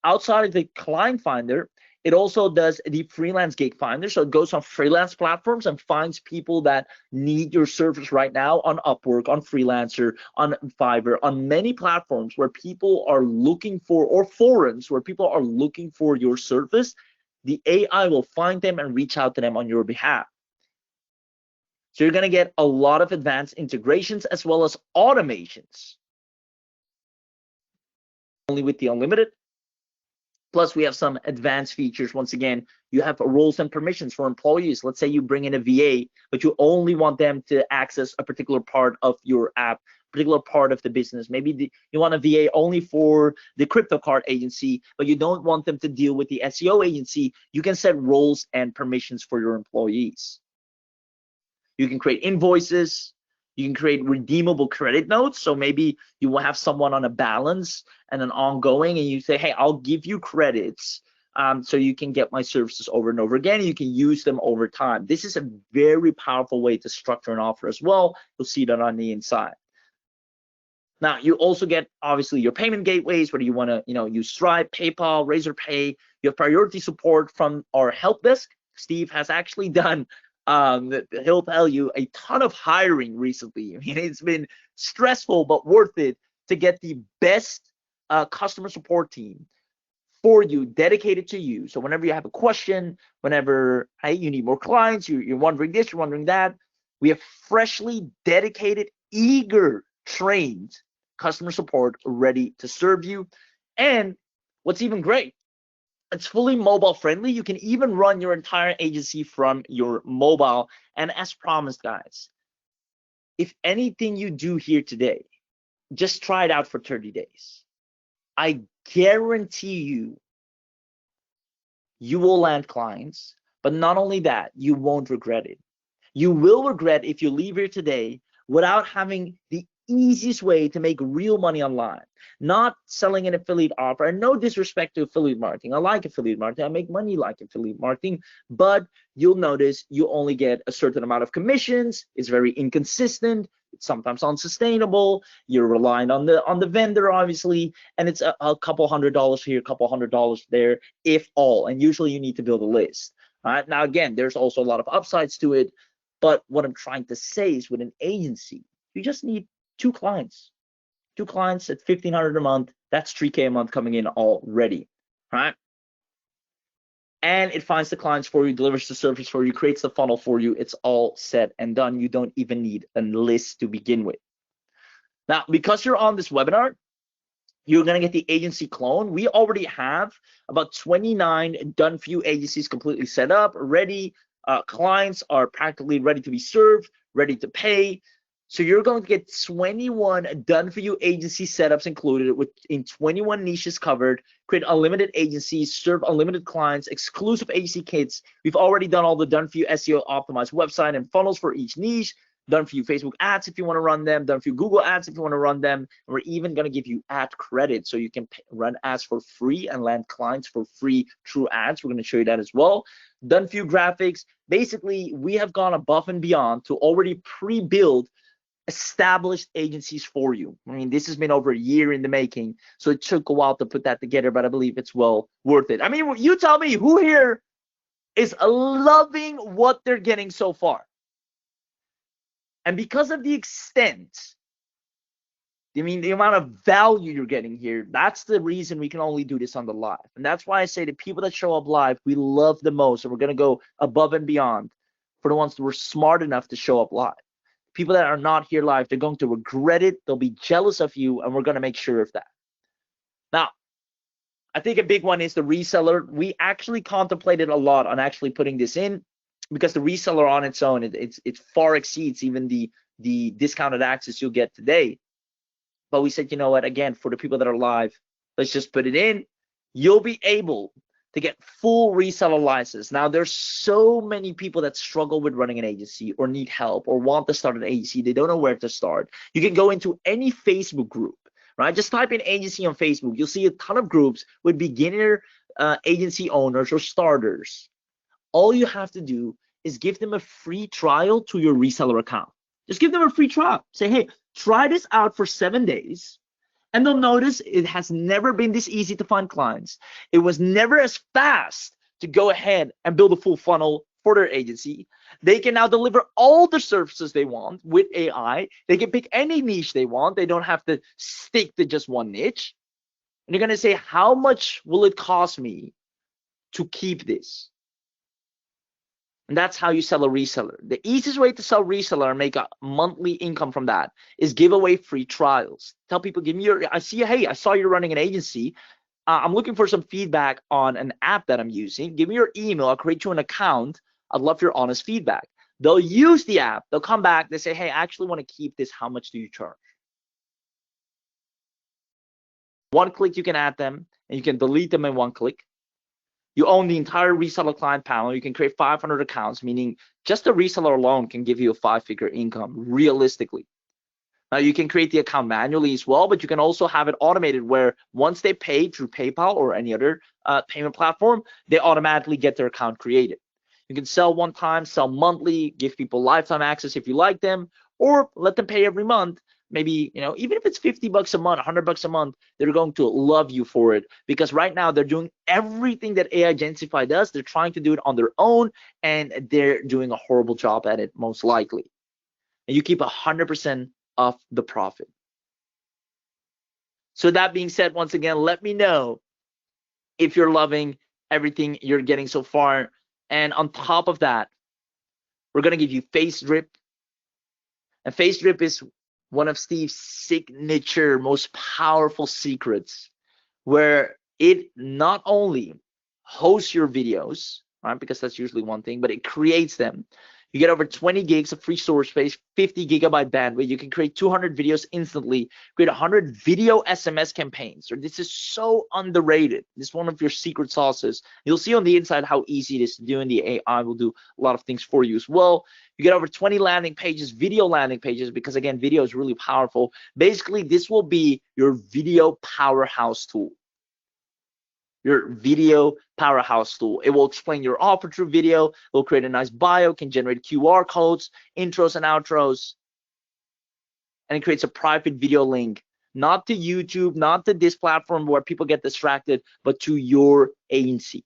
Outside of the client finder, it also does the freelance gig finder. So it goes on freelance platforms and finds people that need your service right now on Upwork, on Freelancer, on Fiverr, on many platforms where people are looking for, or forums where people are looking for your service. The AI will find them and reach out to them on your behalf. So you're going to get a lot of advanced integrations as well as automations. Only with the unlimited. Plus, we have some advanced features. Once again, you have roles and permissions for employees. Let's say you bring in a VA, but you only want them to access a particular part of your app, particular part of the business. Maybe you want a VA only for the crypto card agency, but you don't want them to deal with the SEO agency. You can set roles and permissions for your employees. You can create invoices. You can create redeemable credit notes. So maybe you will have someone on a balance and an ongoing, and you say, hey, I'll give you credits so you can get my services over and over again, and you can use them over time. This is a very powerful way to structure an offer as well. You'll see that on the inside. Now, you also get, obviously, your payment gateways, whether you want to use Stripe, PayPal, Razorpay. You have priority support from our help desk. Steve has actually done he'll tell you a ton of hiring recently. I mean, it's been stressful but worth it to get the best customer support team for you, dedicated to you. So whenever you have a question, whenever you need more clients, you're wondering this, you're wondering that, we have freshly dedicated, eager, trained customer support ready to serve you. And what's even great, it's fully mobile friendly. You can even run your entire agency from your mobile. And as promised, guys, if anything you do here today, just try it out for 30 days. I guarantee you will land clients, but not only that, you won't regret it. You will regret if you leave here today without having the easiest way to make real money online, not selling an affiliate offer. And no disrespect to affiliate marketing. I like affiliate marketing. I make money like affiliate marketing, but you'll notice you only get a certain amount of commissions. It's very inconsistent. It's sometimes unsustainable. You're relying on the vendor, obviously, and it's a couple $100 here, a couple $100 there, if all. And usually you need to build a list. All right. Now, again, there's also a lot of upsides to it. But what I'm trying to say is, with an agency, you just need two clients at $1,500 a month. That's $3K a month coming in already, right? And it finds the clients for you, delivers the service for you, creates the funnel for you. It's all set and done. You don't even need a list to begin with. Now, because you're on this webinar, you're going to get the agency clone. We already have about 29 done for you agencies completely set up, ready. Clients are practically ready to be served, ready to pay. So you're going to get 21 done for you agency setups included, in 21 niches covered, create unlimited agencies, serve unlimited clients, exclusive agency kits. We've already done all the done for you SEO optimized website and funnels for each niche, done for you Facebook ads if you want to run them, done for you Google ads if you want to run them. And we're even going to give you ad credit so you can run ads for free and land clients for free through ads. We're going to show you that as well. Done for you graphics. Basically, we have gone above and beyond to already pre-build established agencies for you. I mean, this has been over a year in the making, so it took a while to put that together, but I believe it's well worth it. I mean, you tell me, who here is loving what they're getting so far? And because of the extent, I mean, the amount of value you're getting here, that's the reason we can only do this on the live. And that's why I say the people that show up live, we love the most, and we're going to go above and beyond for the ones that were smart enough to show up live. People that are not here live, they're going to regret it. They'll be jealous of you, and we're going to make sure of that. Now, I think a big one is the reseller. We actually contemplated a lot on actually putting this in, because the reseller on its own, it far exceeds even the discounted access you'll get today. But we said, you know what, again, for the people that are live, let's just put it in. You'll be able to get full reseller license. Now, there's so many people that struggle with running an agency or need help or want to start an agency. They don't know where to start. You can go into any Facebook group, right? Just type in agency on Facebook. You'll see a ton of groups with beginner agency owners or starters. All you have to do is give them a free trial to your reseller account. Just give them a free trial. Say, hey, try this out for 7 days. And they'll notice it has never been this easy to find clients. It was never as fast to go ahead and build a full funnel for their agency. They can now deliver all the services they want with AI. They can pick any niche they want. They don't have to stick to just one niche. And you're going to say, how much will it cost me to keep this? And that's how you sell a reseller. The easiest way to sell reseller and make a monthly income from that is give away free trials. Tell people, give me your, hey, I saw you're running an agency. I'm looking for some feedback on an app that I'm using. Give me your email. I'll create you an account. I'd love your honest feedback. They'll use the app. They'll come back. They say, hey, I actually want to keep this. How much do you charge? One click, you can add them, and you can delete them in one click. You own the entire reseller client panel. You can create 500 accounts, meaning just a reseller alone can give you a 5-figure income realistically. Now, you can create the account manually as well, but you can also have it automated where once they pay through PayPal or any other payment platform, they automatically get their account created. You can sell one time, sell monthly, give people lifetime access if you like them, or let them pay every month. Maybe, even if it's 50 bucks a month, 100 bucks a month, they're going to love you for it, because right now they're doing everything that AIGencify does. They're trying to do it on their own, and they're doing a horrible job at it, most likely. And you keep 100% of the profit. So that being said, once again, let me know if you're loving everything you're getting so far. And on top of that, we're going to give you Facedrip. And Facedrip is one of Steve's signature, most powerful secrets, where it not only hosts your videos, right, because that's usually one thing, but it creates them. You get over 20 gigs of free storage space, 50 gigabyte bandwidth. You can create 200 videos instantly, create 100 video SMS campaigns. So this is so underrated. This is one of your secret sauces. You'll see on the inside how easy it is to do, and the AI will do a lot of things for you as well. You get over 20 landing pages, video landing pages, because again, video is really powerful. Basically, this will be your video powerhouse tool. Your video powerhouse tool. It will explain your offer through video. It will create a nice bio, can generate QR codes, intros and outros, and it creates a private video link, not to YouTube, not to this platform where people get distracted, but to your agency.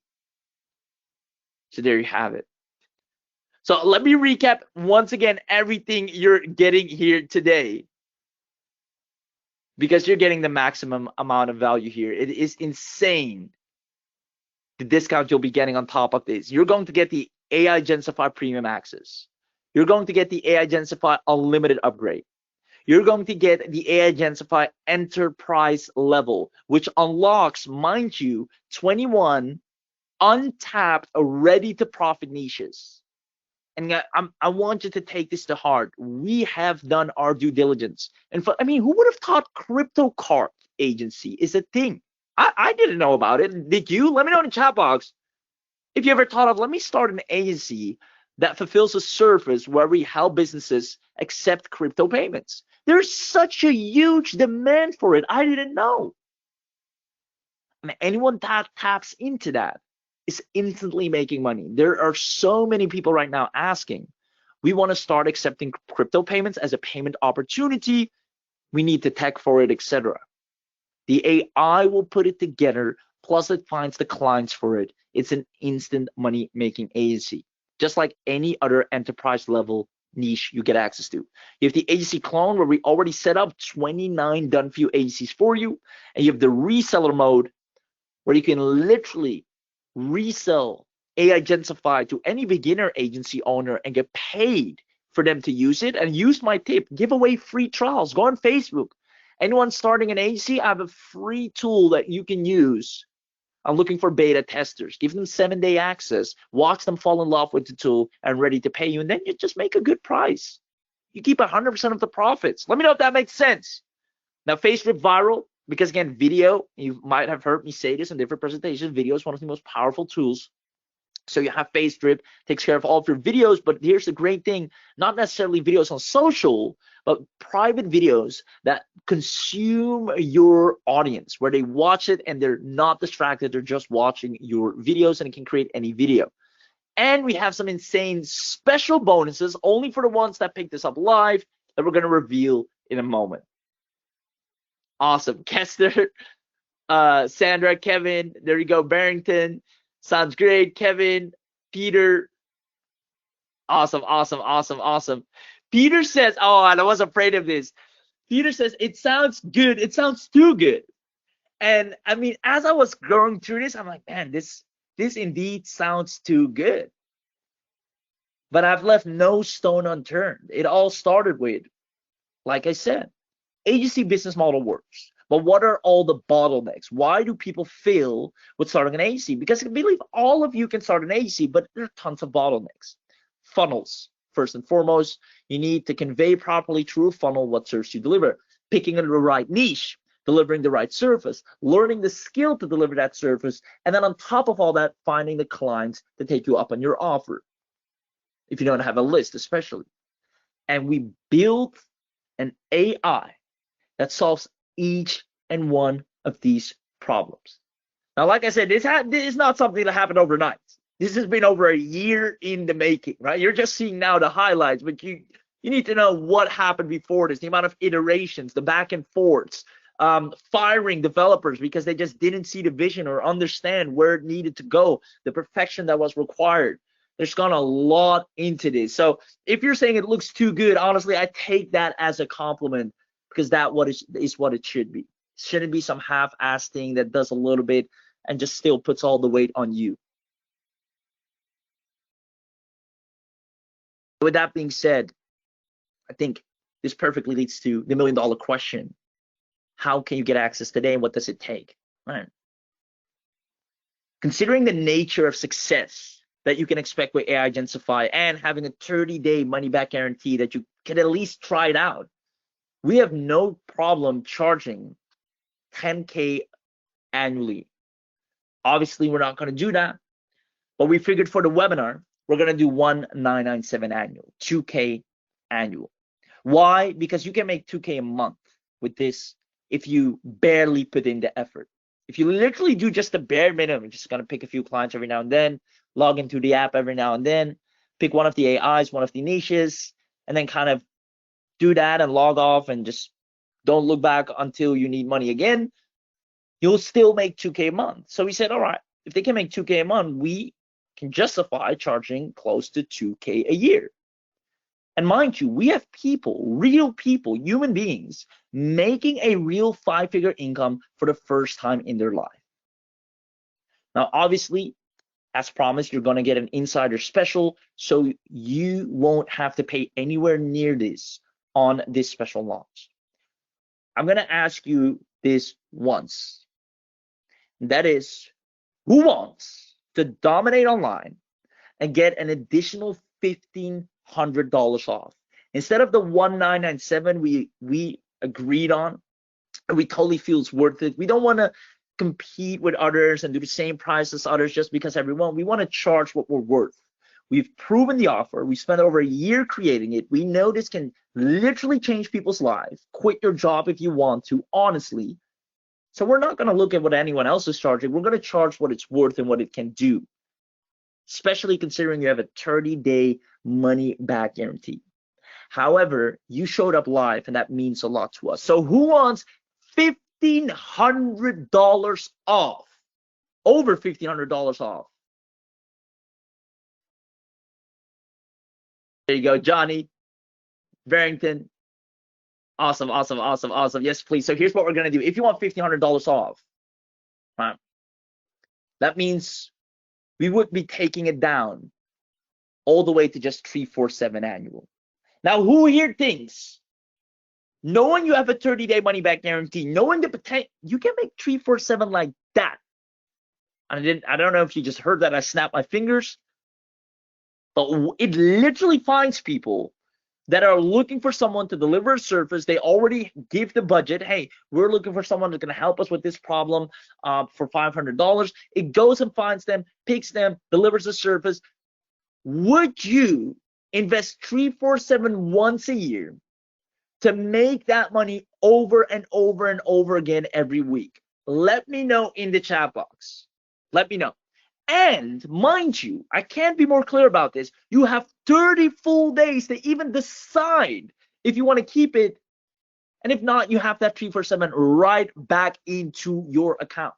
So there you have it. So let me recap once again everything you're getting here today, because you're getting the maximum amount of value here. It is insane the discount you'll be getting on top of this. You're going to get the AIGencify premium access. You're going to get the AIGencify unlimited upgrade. You're going to get the AIGencify enterprise level, which unlocks, mind you, 21 untapped, ready to profit niches. And I want you to take this to heart. We have done our due diligence. And who would have thought crypto cart agency is a thing? I didn't know about it. Did you? Let me know in the chat box if you ever thought of, let me start an agency that fulfills a service where we help businesses accept crypto payments. There's such a huge demand for it. I didn't know. Anyone that taps into that is instantly making money. There are so many people right now asking, We want to start accepting crypto payments as a payment opportunity. We need the tech for it, etc. The AI will put it together, plus it finds the clients for it. It's an instant money making agency, just like any other enterprise level niche you get access to. You have the agency clone, where we already set up 29 done for you agencies for you, and you have the reseller mode, where you can literally resell AIGencify to any beginner agency owner and get paid for them to use it. And use my tip, give away free trials. Go on Facebook. Anyone starting an agency, I have a free tool that you can use. I'm looking for beta testers. Give them 7-day access. Watch them fall in love with the tool and ready to pay you. And then you just make a good price. You keep 100% of the profits. Let me know if that makes sense. Now, Facedrip viral, because again, video, you might have heard me say this in different presentations, video is one of the most powerful tools. So you have Facedrip, takes care of all of your videos, but here's the great thing, not necessarily videos on social, but private videos that consume your audience, where they watch it and they're not distracted, they're just watching your videos, and it can create any video. And we have some insane special bonuses only for the ones that pick this up live that we're going to reveal in a moment. Awesome. Kester, Sandra, Kevin, there you go. Barrington, sounds great. Kevin, Peter, awesome, awesome, awesome, awesome. Peter says, oh, and I was afraid of this. Peter says, it sounds good. It sounds too good. And I mean, as I was going through this, I'm like, man, this indeed sounds too good. But I've left no stone unturned. It all started with, like I said, agency business model works, but what are all the bottlenecks? Why do people fail with starting an agency? Because I believe all of you can start an agency, but there are tons of bottlenecks. Funnels, first and foremost, you need to convey properly through a funnel what serves you deliver, picking the right niche, delivering the right service, learning the skill to deliver that service, and then on top of all that, finding the clients to take you up on your offer, if you don't have a list especially. And we built an AI that solves each and one of these problems. Now, like I said, this is not something that happened overnight. This has been over a year in the making, right? You're just seeing now the highlights, but you need to know what happened before this, the amount of iterations, the back and forths, firing developers because they just didn't see the vision or understand where it needed to go, the perfection that was required. There's gone a lot into this. So if you're saying it looks too good, honestly, I take that as a compliment, because that is what it should be. It shouldn't be some half-assed thing that does a little bit and just still puts all the weight on you. With that being said, I think this perfectly leads to the million-dollar question. How can you get access today, and what does it take? Right. Considering the nature of success that you can expect with AIGencify and having a 30-day money-back guarantee that you can at least try it out, we have no problem charging $10K annually. Obviously, we're not going to do that, but we figured for the webinar, we're going to do $1,997 annual, $2K annual. Why? Because you can make $2K a month with this if you barely put in the effort. If you literally do just the bare minimum, you're just going to pick a few clients every now and then, log into the app every now and then, pick one of the AIs, one of the niches, and then kind of do that and log off and just don't look back until you need money again, you'll still make $2K a month. So we said, all right, if they can make $2K a month, we can justify charging close to $2K a year. And mind you, we have people, real people, human beings, making a real 5-figure income for the first time in their life. Now, obviously, as promised, you're going to get an insider special, so you won't have to pay anywhere near this on this special launch. I'm going to ask you this once. That is, who wants to dominate online and get an additional $1,500 off? Instead of the $1,997 we agreed on, we totally feel it's worth it. We don't want to compete with others and do the same price as others just because everyone. We want to charge what we're worth. We've proven the offer. We spent over a year creating it. We know this can literally change people's lives. Quit your job if you want to, honestly. So we're not going to look at what anyone else is charging. We're going to charge what it's worth and what it can do. especially considering you have a 30-day money back guarantee. However, you showed up live, and that means a lot to us. So who wants $1,500 off? Over $1,500 off. There you go, Johnny, Barrington. Awesome, awesome, awesome, awesome. Yes, please. So here's what we're going to do. If you want $1,500 off, right, that means we would be taking it down all the way to just 347 annual. Now, who here thinks, knowing you have a 30-day money back guarantee, knowing the potential, you can make 347 like that? I don't know if you just heard that. I snapped my fingers, but it literally finds people that are looking for someone to deliver a service. They already give the budget. Hey, we're looking for someone that's going to help us with this problem for $500. It goes and finds them, picks them, delivers the service. Would you invest 347 once a year to make that money over and over and over again every week? Let me know in the chat box. Let me know. And mind you, I can't be more clear about this. You have 30 full days to even decide if you want to keep it. And if not, you have that 347 right back into your account.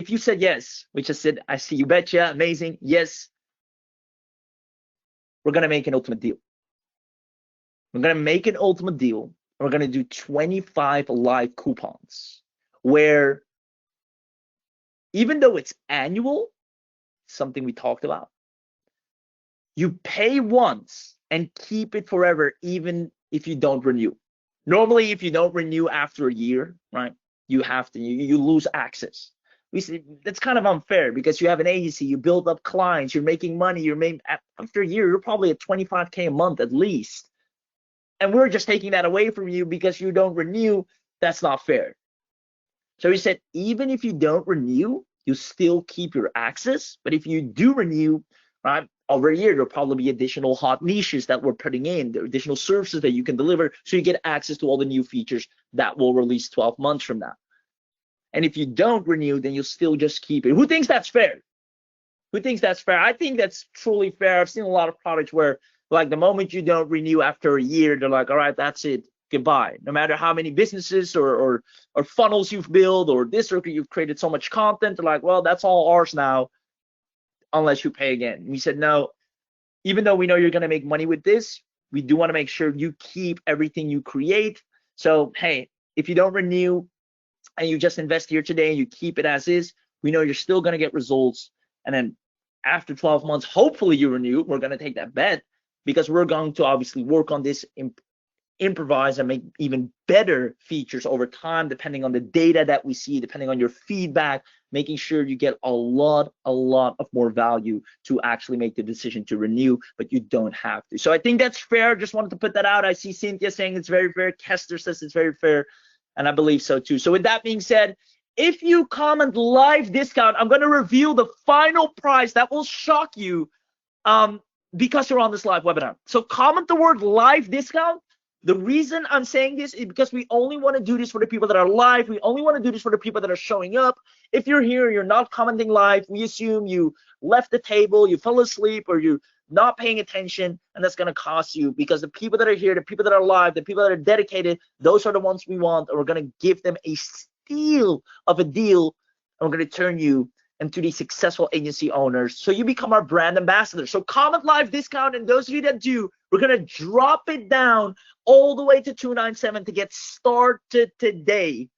If you said yes, which I said, I see you betcha, amazing, yes, we're going to make an ultimate deal. We're going to make an ultimate deal. We're going to do 25 live coupons where, even though it's annual, something we talked about, you pay once and keep it forever, even if you don't renew. Normally, if you don't renew after a year, right, you have to, you lose access. We see that's kind of unfair because you have an agency, you build up clients, you're making money, after a year, you're probably at 25K a month at least. And we're just taking that away from you because you don't renew. That's not fair. So he said, even if you don't renew, you still keep your access. But if you do renew, right, over a year, there'll probably be additional hot niches that we're putting in, the additional services that you can deliver, so you get access to all the new features that will release 12 months from now. And if you don't renew, then you'll still just keep it. Who thinks that's fair? Who thinks that's fair? I think that's truly fair. I've seen a lot of products where, like, the moment you don't renew after a year, they're like, all right, that's it, goodbye. No matter how many businesses or funnels you've built or this, or you've created so much content, they're like, well, that's all ours now, unless you pay again. And we said, no, even though we know you're going to make money with this, we do want to make sure you keep everything you create. So, hey, if you don't renew and you just invest here today and you keep it as is, we know you're still going to get results. And then after 12 months, hopefully you renew. We're going to take that bet, because we're going to obviously work on this, improvise, and make even better features over time, depending on the data that we see, depending on your feedback, making sure you get a lot of more value to actually make the decision to renew, but you don't have to. So I think that's fair. Just wanted to put that out. I see Cynthia saying it's very fair. Kester says it's very fair, and I believe so too. So with that being said, if you comment live discount, I'm going to reveal the final price that will shock you, because you're on this live webinar. So comment the word live discount. The reason I'm saying this is because we only want to do this for the people that are live. We only want to do this for the people that are showing up. If you're here, you're not commenting live, we assume you left the table, you fell asleep, or you're not paying attention, and that's going to cost you, because the people that are here, the people that are live, the people that are dedicated, those are the ones we want, and we're going to give them a steal of a deal, and we're going to turn you into these successful agency owners, so you become our brand ambassador. So comment live discount, and those of you that do, we're going to drop it down all the way to $297 to get started today.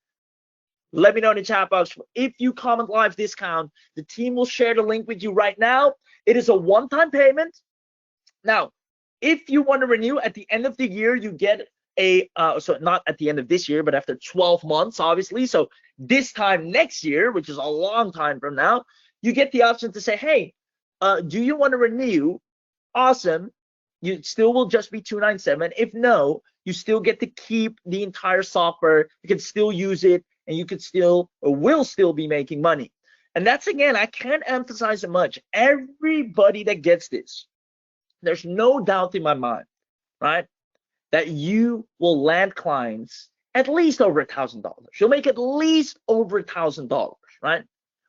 Let me know in the chat box. If you comment live discount, the team will share the link with you right now. It is a one-time payment. Now, if you want to renew at the end of the year, you get so not at the end of this year, but after 12 months, obviously. So this time next year, which is a long time from now, you get the option to say, hey, do you want to renew? Awesome. You still will just be $297. If no, you still get to keep the entire software. You can still use it, and you could still, or will still, be making money. And that's, again, I can't emphasize it much. Everybody that gets this, there's no doubt in my mind, right, that you will land clients at least over $1,000. You'll make at least over $1,000, right?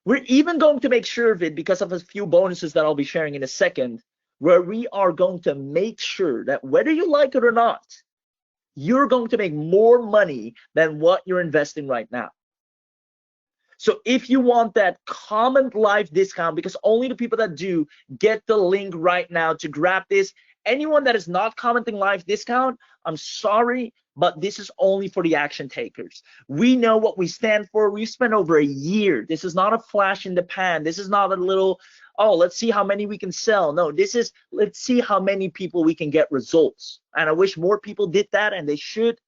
We're even going to make sure of it because of a few bonuses that I'll be sharing in a second, where we are going to make sure that whether you like it or not, you're going to make more money than what you're investing right now. So if you want that comment live discount, because only the people that do get the link right now to grab this. Anyone that is not commenting live discount, I'm sorry, but this is only for the action takers. We know what we stand for. We've spent over a year. This is not a flash in the pan. This is not a little, oh, let's see how many we can sell. No, this is, let's see how many people we can get results. And I wish more people did that, and they should,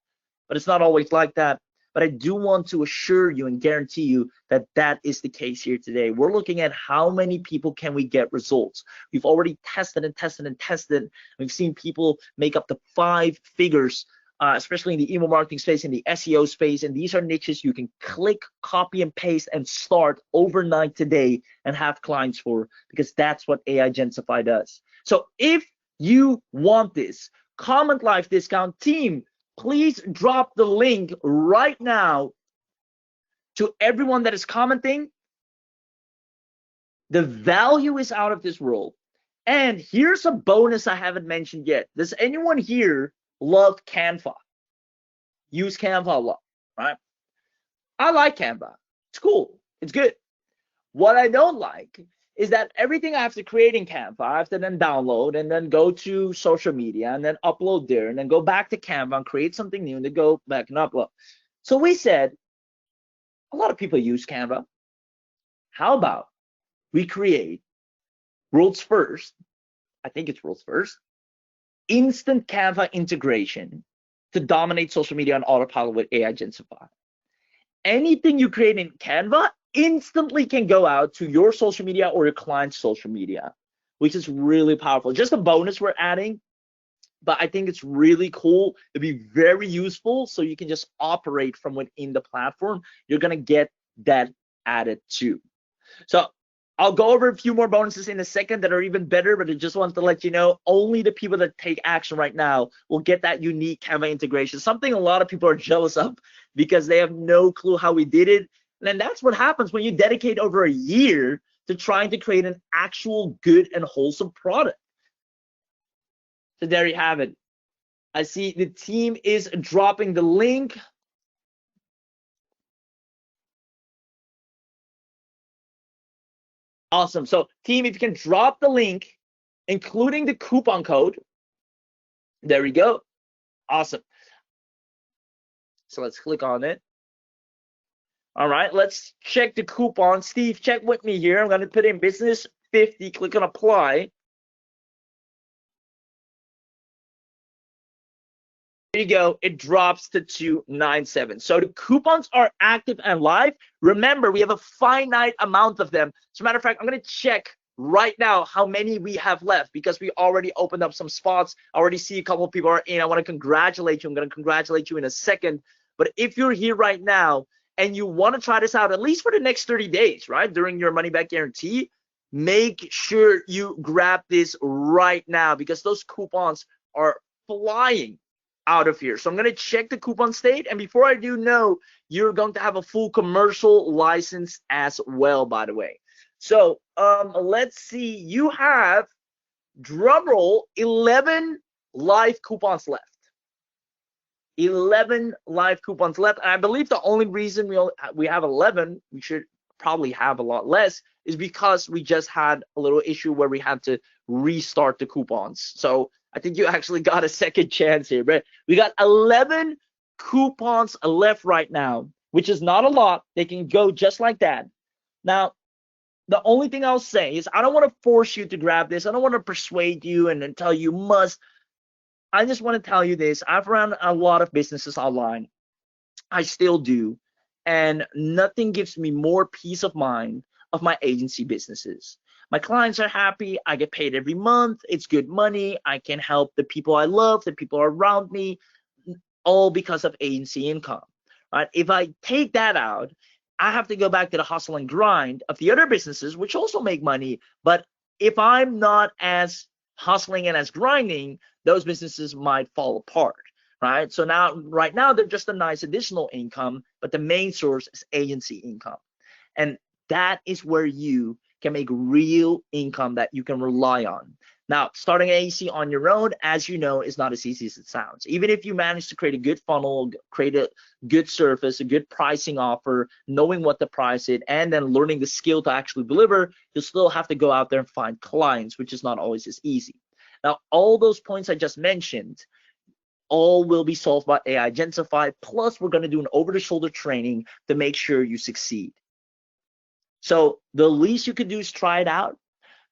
but it's not always like that. But I do want to assure you and guarantee you that that is the case here today. We're looking at how many people can we get results. We've already tested and tested and tested. We've seen people make up to 5 figures, especially in the email marketing space, in the SEO space. And these are niches you can click, copy, and paste and start overnight today and have clients for, because that's what AIGencify does. So if you want this comment live discount, team, please drop the link right now to everyone that is commenting. The value is out of this world. And here's a bonus I haven't mentioned yet. Does anyone here love Canva? Use Canva a lot, right? I like Canva. It's cool. It's good. What I don't like is that everything I have to create in Canva, I have to then download and then go to social media and then upload there and then go back to Canva and create something new and then go back and upload. So we said, a lot of people use Canva. How about we create world's first, I think it's world's first, instant Canva integration to dominate social media on autopilot with AIGencify. Anything you create in Canva instantly can go out to your social media or your client's social media, which is really powerful. Just a bonus we're adding, but I think it's really cool. It'd be very useful, so you can just operate from within the platform. You're gonna get that added too. So I'll go over a few more bonuses in a second that are even better, but I just wanted to let you know, only the people that take action right now will get that unique Canva integration, something a lot of people are jealous of because they have no clue how we did it. And that's what happens when you dedicate over a year to trying to create an actual good and wholesome product. So there you have it. I see the team is dropping the link. Awesome. So team, if you can drop the link, including the coupon code. There we go. Awesome. So let's click on it. All right, let's check the coupon. Steve, check with me here. I'm going to put in business 50, click on apply. There you go. It drops to 297. So the coupons are active and live. Remember, we have a finite amount of them. As a matter of fact, I'm going to check right now how many we have left because we already opened up some spots. I already see a couple of people are in. I want to congratulate you. I'm going to congratulate you in a second. But if you're here right now and you want to try this out, at least for the next 30 days, right, during your money back guarantee, make sure you grab this right now because those coupons are flying out of here. So I'm going to check the coupon state. And before I do know, you're going to have a full commercial license as well, by the way. So let's see. You have, drumroll, 11 live coupons left. 11 live coupons left. And I believe the only reason we have 11, we should probably have a lot less, is because we just had a little issue where we had to restart the coupons. So I think you actually got a second chance here, but we got 11 coupons left right now, which is not a lot. They can go just like that. Now, the only thing I'll say is I don't want to force you to grab this. I don't want to persuade you and tell you must. I just want to tell you this. I've run a lot of businesses online. I still do. And nothing gives me more peace of mind of my agency businesses. My clients are happy. I get paid every month. It's good money. I can help the people I love, the people around me, all because of agency income. Right? If I take that out, I have to go back to the hustle and grind of the other businesses, which also make money. But if I'm not as hustling and as grinding, those businesses might fall apart. right? So now, right now, they're just a nice additional income, but the main source is agency income. And that is where you can make real income that you can rely on. Now, starting an agency on your own, as you know, is not as easy as it sounds. Even if you manage to create a good funnel, create a good service, a good pricing offer, knowing what the price is, and then learning the skill to actually deliver, you'll still have to go out there and find clients, which is not always as easy. Now, all those points I just mentioned, all will be solved by AIGencify. Plus, we're going to do an over-the-shoulder training to make sure you succeed. So the least you can do is try it out.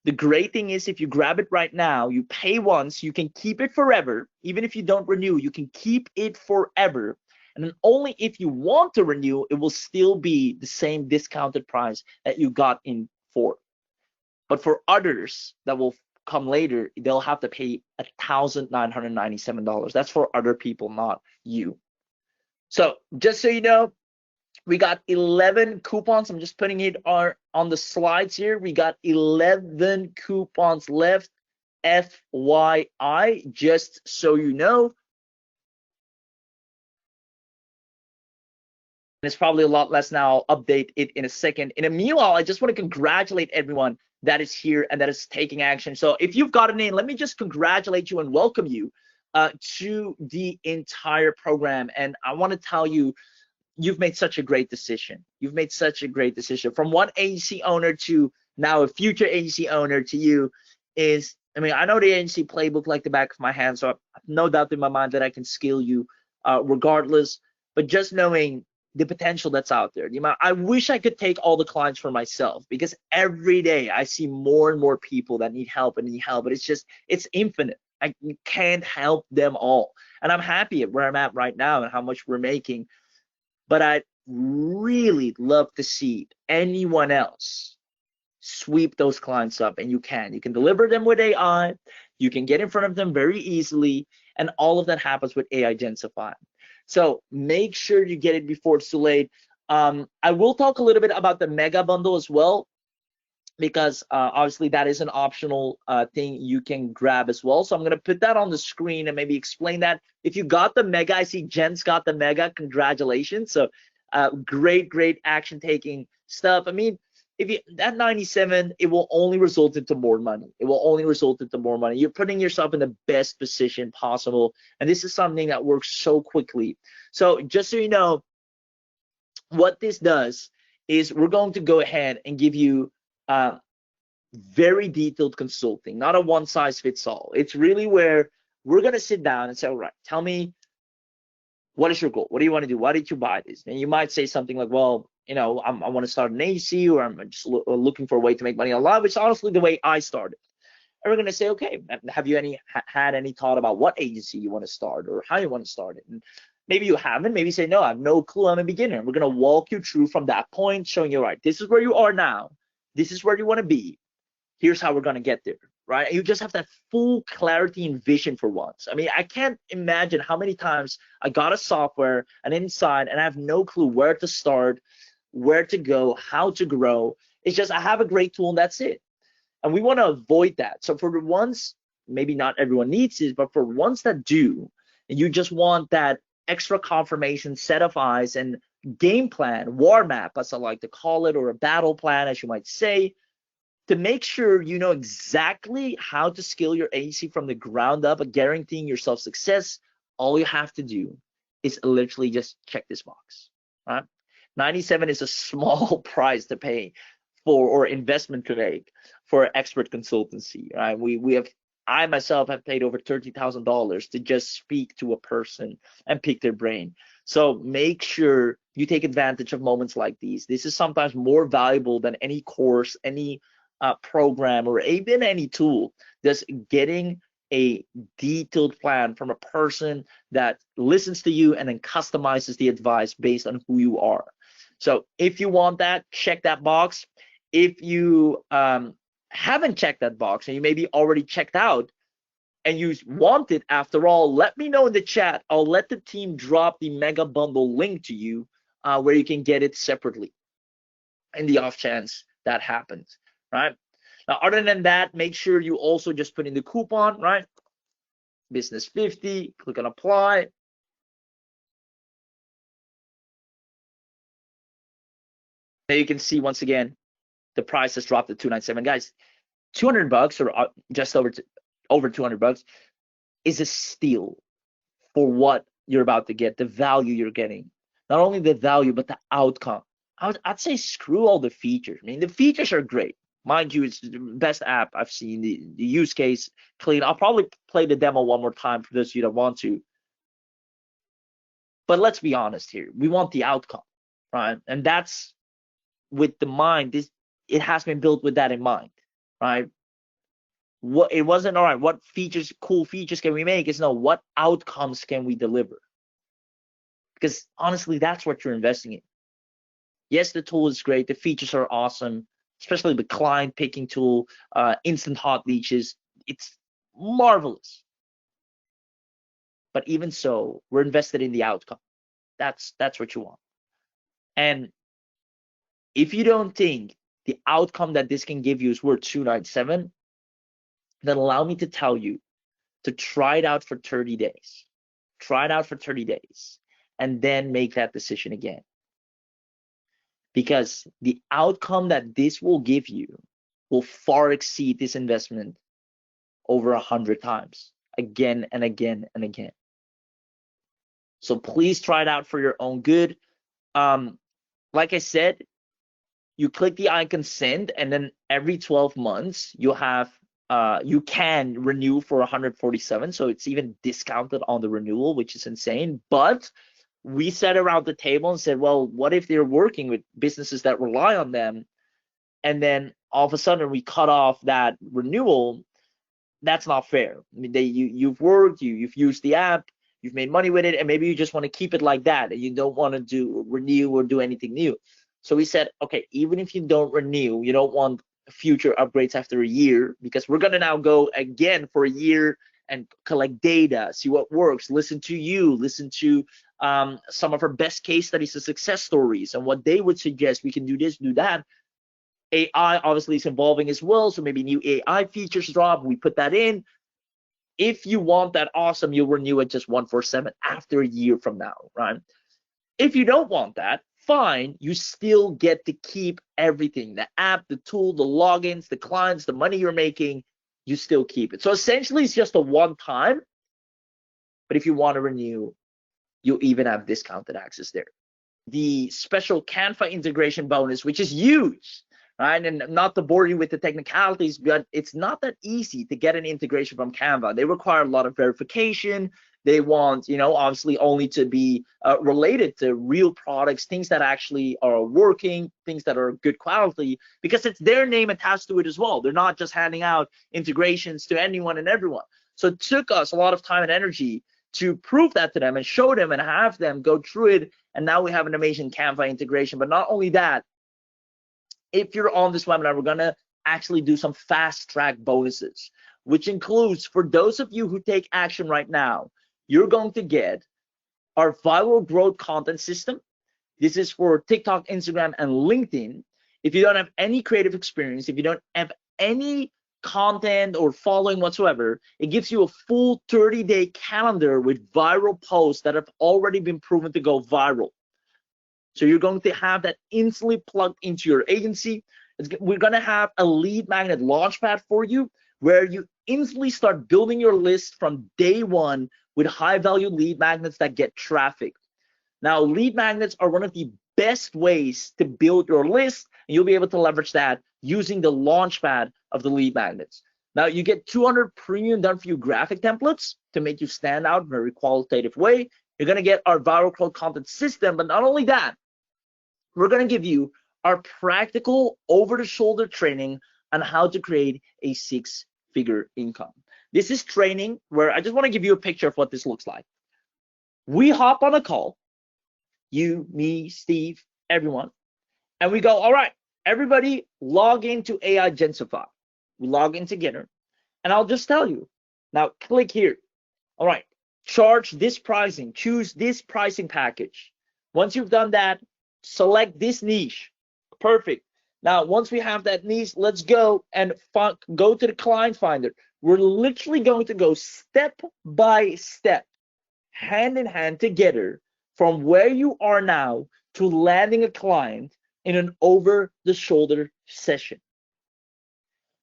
The great thing is if you grab it right now, you pay once, you can keep it forever. Even if you don't renew, you can keep it forever. And then only if you want to renew, it will still be the same discounted price that you got in for. But for others that will come later, they'll have to pay $1,997. That's for other people, not you. So just so you know, we got 11 coupons. I'm just putting it on the slides here. We got 11 coupons left, FYI, just so you know. And it's probably a lot less now. I'll update it in a second. In a meanwhile, I just want to congratulate everyone that is here and that is taking action. So if you've gotten in, let me just congratulate you and welcome you to the entire program. And I want to tell you, you've made such a great decision. You've made such a great decision. From one agency owner to now a future agency owner to you is, I mean, I know the agency playbook like the back of my hand, so I have no doubt in my mind that I can scale you regardless. But just knowing the potential that's out there, I wish I could take all the clients for myself, because every day I see more and more people that need help, but it's infinite. I can't help them all. And I'm happy at where I'm at right now and how much we're making. But I'd really love to see anyone else sweep those clients up, and you can deliver them with AI, you can get in front of them very easily, and all of that happens with AIGencify. So make sure you get it before it's too late. I will talk a little bit about the mega bundle as well, because obviously that is an optional thing you can grab as well. So I'm going to put that on the screen and maybe explain that. If you got the mega, I see Jen's got the mega, congratulations. So great action taking stuff. I mean, if you that 97, it will only result into more money. It will only result into more money. You're putting yourself in the best position possible, and this is something that works so quickly. So just so you know, what this does is we're going to go ahead and give you very detailed consulting, not a one size fits all. It's really where we're going to sit down and say, all right, tell me, what is your goal? What do you want to do? Why did you buy this? And you might say something like, well, I want to start an agency, or I'm just looking for a way to make money online, which is honestly the way I started. And we're going to say, okay, have you had any thought about what agency you want to start or how you want to start it? And maybe you haven't. Maybe you say, no, I have no clue. I'm a beginner. We're going to walk you through from that point, showing you, all right, this is where you are now. This is where you want to be. Here's how we're going to get there, right? And you just have that full clarity and vision for once. I mean, I can't imagine how many times I got a software and inside and I have no clue where to start, where to go, how to grow. It's just I have a great tool and that's it. And we want to avoid that. So for the ones, maybe not everyone needs it, but for ones that do, and you just want that extra confirmation, set of eyes, and game plan, war map, as I like to call it, or a battle plan, as you might say, to make sure you know exactly how to scale your agency from the ground up, guaranteeing yourself success, all you have to do is literally just check this box. Right? 97 is a small price to pay for, or investment to make for expert consultancy. Right? I myself have paid over $30,000 to just speak to a person and pick their brain. So make sure you take advantage of moments like these. This is sometimes more valuable than any course, any program, or even any tool. Just getting a detailed plan from a person that listens to you and then customizes the advice based on who you are. So if you want that, check that box. If you haven't checked that box and you maybe already checked out and you want it after all, let me know in the chat. I'll let the team drop the mega bundle link to you where you can get it separately in the off chance that happens. Right? Now, other than that, make sure you also just put in the coupon, right? Business 50, click on apply. Now you can see once again, the price has dropped to 297. Guys, $200 or just over 200 bucks is a steal for what you're about to get, the value you're getting. Not only the value, but the outcome. I'd say screw all the features. I mean, the features are great. Mind you, it's the best app I've seen. The use case clean. I'll probably play the demo one more time for those of you that want to. But let's be honest here. We want the outcome, right? And that's with the mind. It has been built with that in mind, right? What it wasn't all right. What features, cool features can we make? It's no, what outcomes can we deliver? Because honestly, that's what you're investing in. Yes, the tool is great. The features are awesome, especially the client picking tool, instant hot leads. It's marvelous. But even so, we're invested in the outcome. That's what you want. And if you don't think the outcome that this can give you is worth 297, then allow me to tell you to try it out for 30 days. Try it out for 30 days and then make that decision again. Because the outcome that this will give you will far exceed this investment over 100 times, again and again and again. So please try it out for your own good. Like I said, you click the icon send, and then every 12 months you have you can renew for 147. So it's even discounted on the renewal, which is insane. But we sat around the table and said, well, what if they're working with businesses that rely on them, and then all of a sudden we cut off that renewal? That's not fair. I mean, you've worked, you've used the app, you've made money with it, and maybe you just want to keep it like that, and you don't want to renew or do anything new. So we said, okay, even if you don't renew, you don't want future upgrades after a year, because we're gonna now go again for a year and collect data, see what works, listen to you, listen to some of our best case studies and success stories and what they would suggest. We can do this, do that. AI obviously is evolving as well, so maybe new AI features drop, we put that in. If you want that, awesome, you'll renew it just 147 after a year from now, right? If you don't want that, fine, you still get to keep everything, the app, the tool, the logins, the clients, the money you're making, you still keep it. So essentially it's just a one time, but if you want to renew, you'll even have discounted access there. The special Canva integration bonus, which is huge, right? And not to bore you with the technicalities, but it's not that easy to get an integration from Canva. They require a lot of verification. They want, obviously only to be related to real products, things that actually are working, things that are good quality, because it's their name attached to it as well. They're not just handing out integrations to anyone and everyone. So it took us a lot of time and energy to prove that to them and show them and have them go through it. And now we have an amazing Canva integration. But not only that, if you're on this webinar, we're gonna actually do some fast track bonuses, which includes, for those of you who take action right now, you're going to get our viral growth content system. This is for TikTok, Instagram, and LinkedIn. If you don't have any creative experience, if you don't have any content or following whatsoever, it gives you a full 30-day calendar with viral posts that have already been proven to go viral. So you're going to have that instantly plugged into your agency. We're going to have a lead magnet launchpad for you, where you instantly start building your list from day one with high value lead magnets that get traffic. Now, lead magnets are one of the best ways to build your list, and you'll be able to leverage that using the launchpad of the lead magnets. Now, you get 200 premium done for you graphic templates to make you stand out in a very qualitative way. You're going to get our viral growth content system, but not only that, we're going to give you our practical over-the-shoulder training on how to create a six-figure income. This is training where I just want to give you a picture of what this looks like. We hop on a call, you, me, Steve, everyone, and we go, all right, everybody log into AIGencify. We log in together, and I'll just tell you, now click here. All right, charge this pricing, choose this pricing package. Once you've done that, select this niche. Perfect. Now, once we have that niche, let's go and go to the client finder. We're literally going to go step by step, hand in hand together, from where you are now to landing a client in an over-the-shoulder session.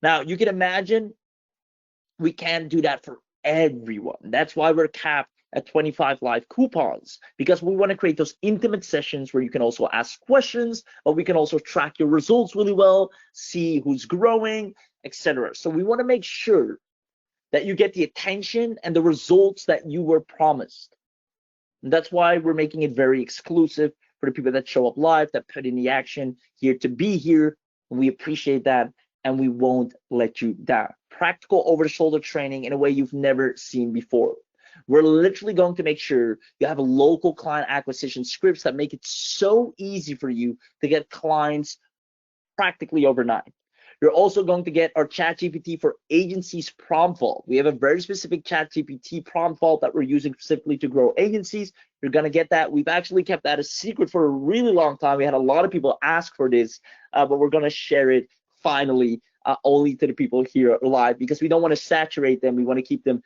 Now, you can imagine we can't do that for everyone. That's why we're capped at 25 live coupons, because we want to create those intimate sessions where you can also ask questions, but we can also track your results really well, see who's growing, etc. So we want to make sure that you get the attention and the results that you were promised. And that's why we're making it very exclusive for the people that show up live, that put in the action here to be here. We appreciate that, and we won't let you down. Practical over-the-shoulder training in a way you've never seen before. We're literally going to make sure you have a local client acquisition scripts that make it so easy for you to get clients practically overnight. You're also going to get our ChatGPT for agencies prompt vault. We have a very specific ChatGPT prompt vault that we're using specifically to grow agencies. You're going to get that. We've actually kept that a secret for a really long time. We had a lot of people ask for this, but we're going to share it finally only to the people here live, because we don't want to saturate them. We want to keep them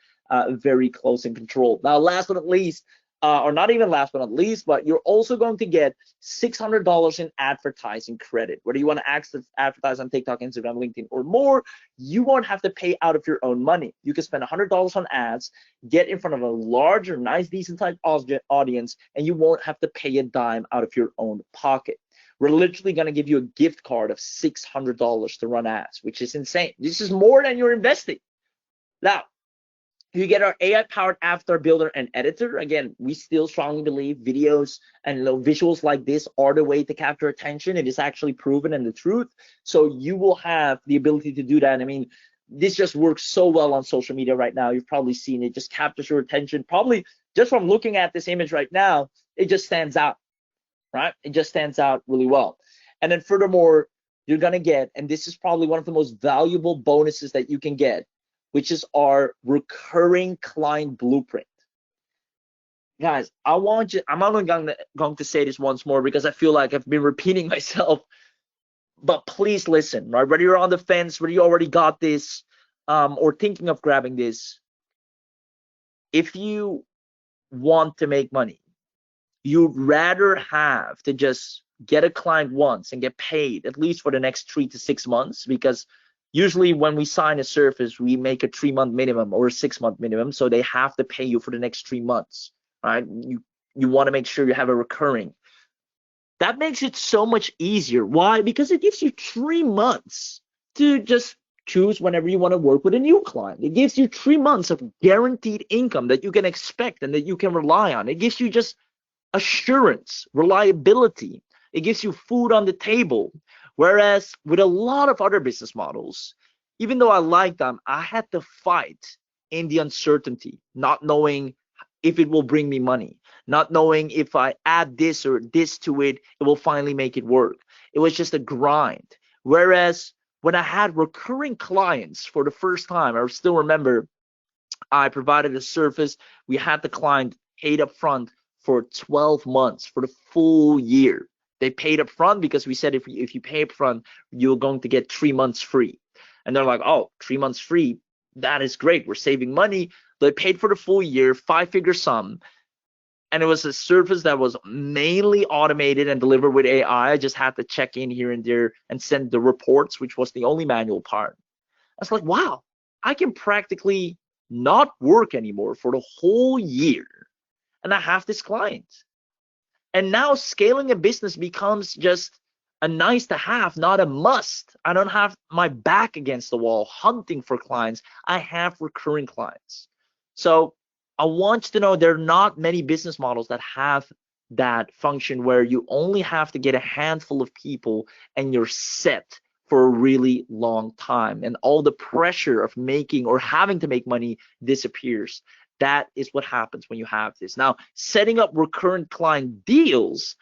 very close and controlled. Now, last but not least, or not even last but not least, but you're also going to get $600 in advertising credit. Whether you want to advertise on TikTok, Instagram, LinkedIn, or more, you won't have to pay out of your own money. You can spend $100 on ads, get in front of a larger, nice, decent type audience, and you won't have to pay a dime out of your own pocket. We're literally going to give you a gift card of $600 to run ads, which is insane. This is more than you're investing. Now, you get our AI-powered avatar builder and editor. Again, we still strongly believe videos and visuals like this are the way to capture attention. It is actually proven and the truth. So you will have the ability to do that. I mean, this just works so well on social media right now. You've probably seen it. Just captures your attention. Probably just from looking at this image right now, it just stands out, right? It just stands out really well. And then furthermore, you're going to get, and this is probably one of the most valuable bonuses that you can get, which is our recurring client blueprint. Guys, I'm only going to say this once more because I feel like I've been repeating myself, but please listen, right? Whether you're on the fence, whether you already got this, or thinking of grabbing this, if you want to make money, you'd rather have to just get a client once and get paid at least for the next 3 to 6 months, because usually when we sign a service, we make a 3-month minimum or a 6-month minimum, so they have to pay you for the next 3 months, right? You want to make sure you have a recurring. That makes it so much easier. Why? Because it gives you 3 months to just choose whenever you want to work with a new client. It gives you 3 months of guaranteed income that you can expect and that you can rely on. It gives you just assurance, reliability. It gives you food on the table. Whereas with a lot of other business models, even though I like them, I had to fight in the uncertainty, not knowing if it will bring me money, not knowing if I add this or this to it, it will finally make it work. It was just a grind. Whereas when I had recurring clients for the first time, I still remember I provided a service. We had the client paid up front for 12 months, for the full year. They paid up front because we said if you pay up front, you're going to get 3 months free. And they're like, oh, 3 months free, that is great. We're saving money. They paid for the full year, 5-figure sum. And it was a service that was mainly automated and delivered with AI. I just had to check in here and there and send the reports, which was the only manual part. I was like, wow, I can practically not work anymore for the whole year. And I have this client. And now scaling a business becomes just a nice to have, not a must. I don't have my back against the wall hunting for clients. I have recurring clients. So I want you to know there are not many business models that have that function where you only have to get a handful of people and you're set for a really long time. And all the pressure of making or having to make money disappears. That is what happens when you have this. Now, setting up recurrent client deals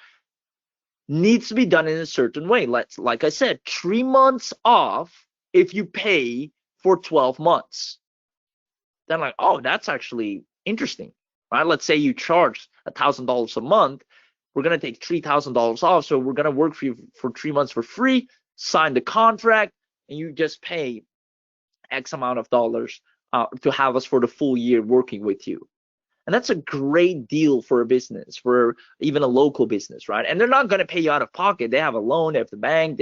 needs to be done in a certain way. Like I said, 3 months off if you pay for 12 months. Then like, oh, that's actually interesting, right? Let's say you charge $1,000 a month. We're going to take $3,000 off. So we're going to work for you for 3 months for free, sign the contract, and you just pay X amount of dollars to have us for the full year working with you. And that's a great deal for a business, for even a local business, right? And they're not going to pay you out of pocket. They have a loan, they have the bank.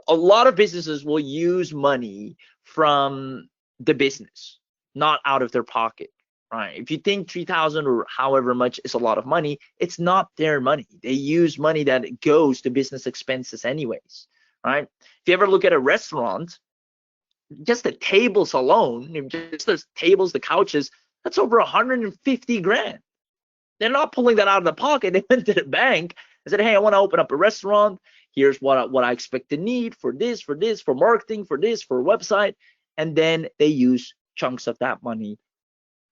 A lot of businesses will use money from the business, not out of their pocket, right? If you think 3,000 or however much is a lot of money, it's not their money. They use money that goes to business expenses anyways, right? If you ever look at a restaurant, just the tables alone, just the tables, the couches, that's over 150 grand. They're not pulling that out of the pocket. They went to the bank and said, hey, I want to open up a restaurant. Here's what I expect to need for this, for marketing, for this, for a website. And then they use chunks of that money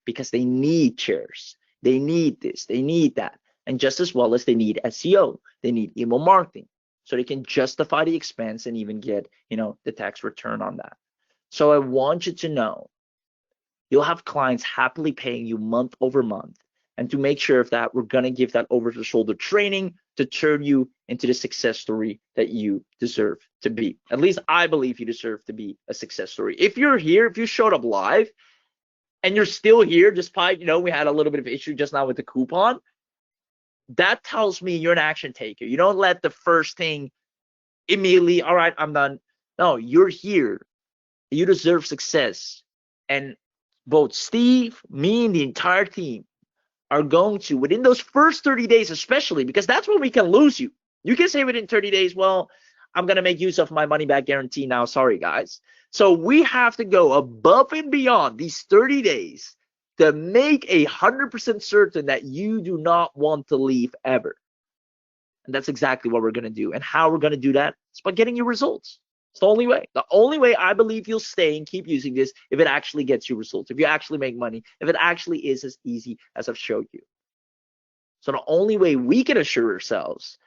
because they need chairs. They need this, they need that. And just as well as they need SEO, they need email marketing. So they can justify the expense and even get, the tax return on that. So I want you to know, you'll have clients happily paying you month over month. And to make sure of that, we're going to give that over the shoulder training to turn you into the success story that you deserve to be. At least I believe you deserve to be a success story. If you're here, if you showed up live and you're still here, despite, we had a little bit of issue just now with the coupon, that tells me you're an action taker. You don't let the first thing immediately, all right, I'm done. No, you're here. You deserve success. And both Steve, me, and the entire team are going to, within those first 30 days especially, because that's when we can lose you. You can say within 30 days, well, I'm going to make use of my money back guarantee now. Sorry, guys. So we have to go above and beyond these 30 days to make 100% certain that you do not want to leave ever. And that's exactly what we're going to do. And how we're going to do that is by getting you results. It's the only way. The only way I believe you'll stay and keep using this if it actually gets you results, if you actually make money, if it actually is as easy as I've showed you. So the only way we can assure ourselves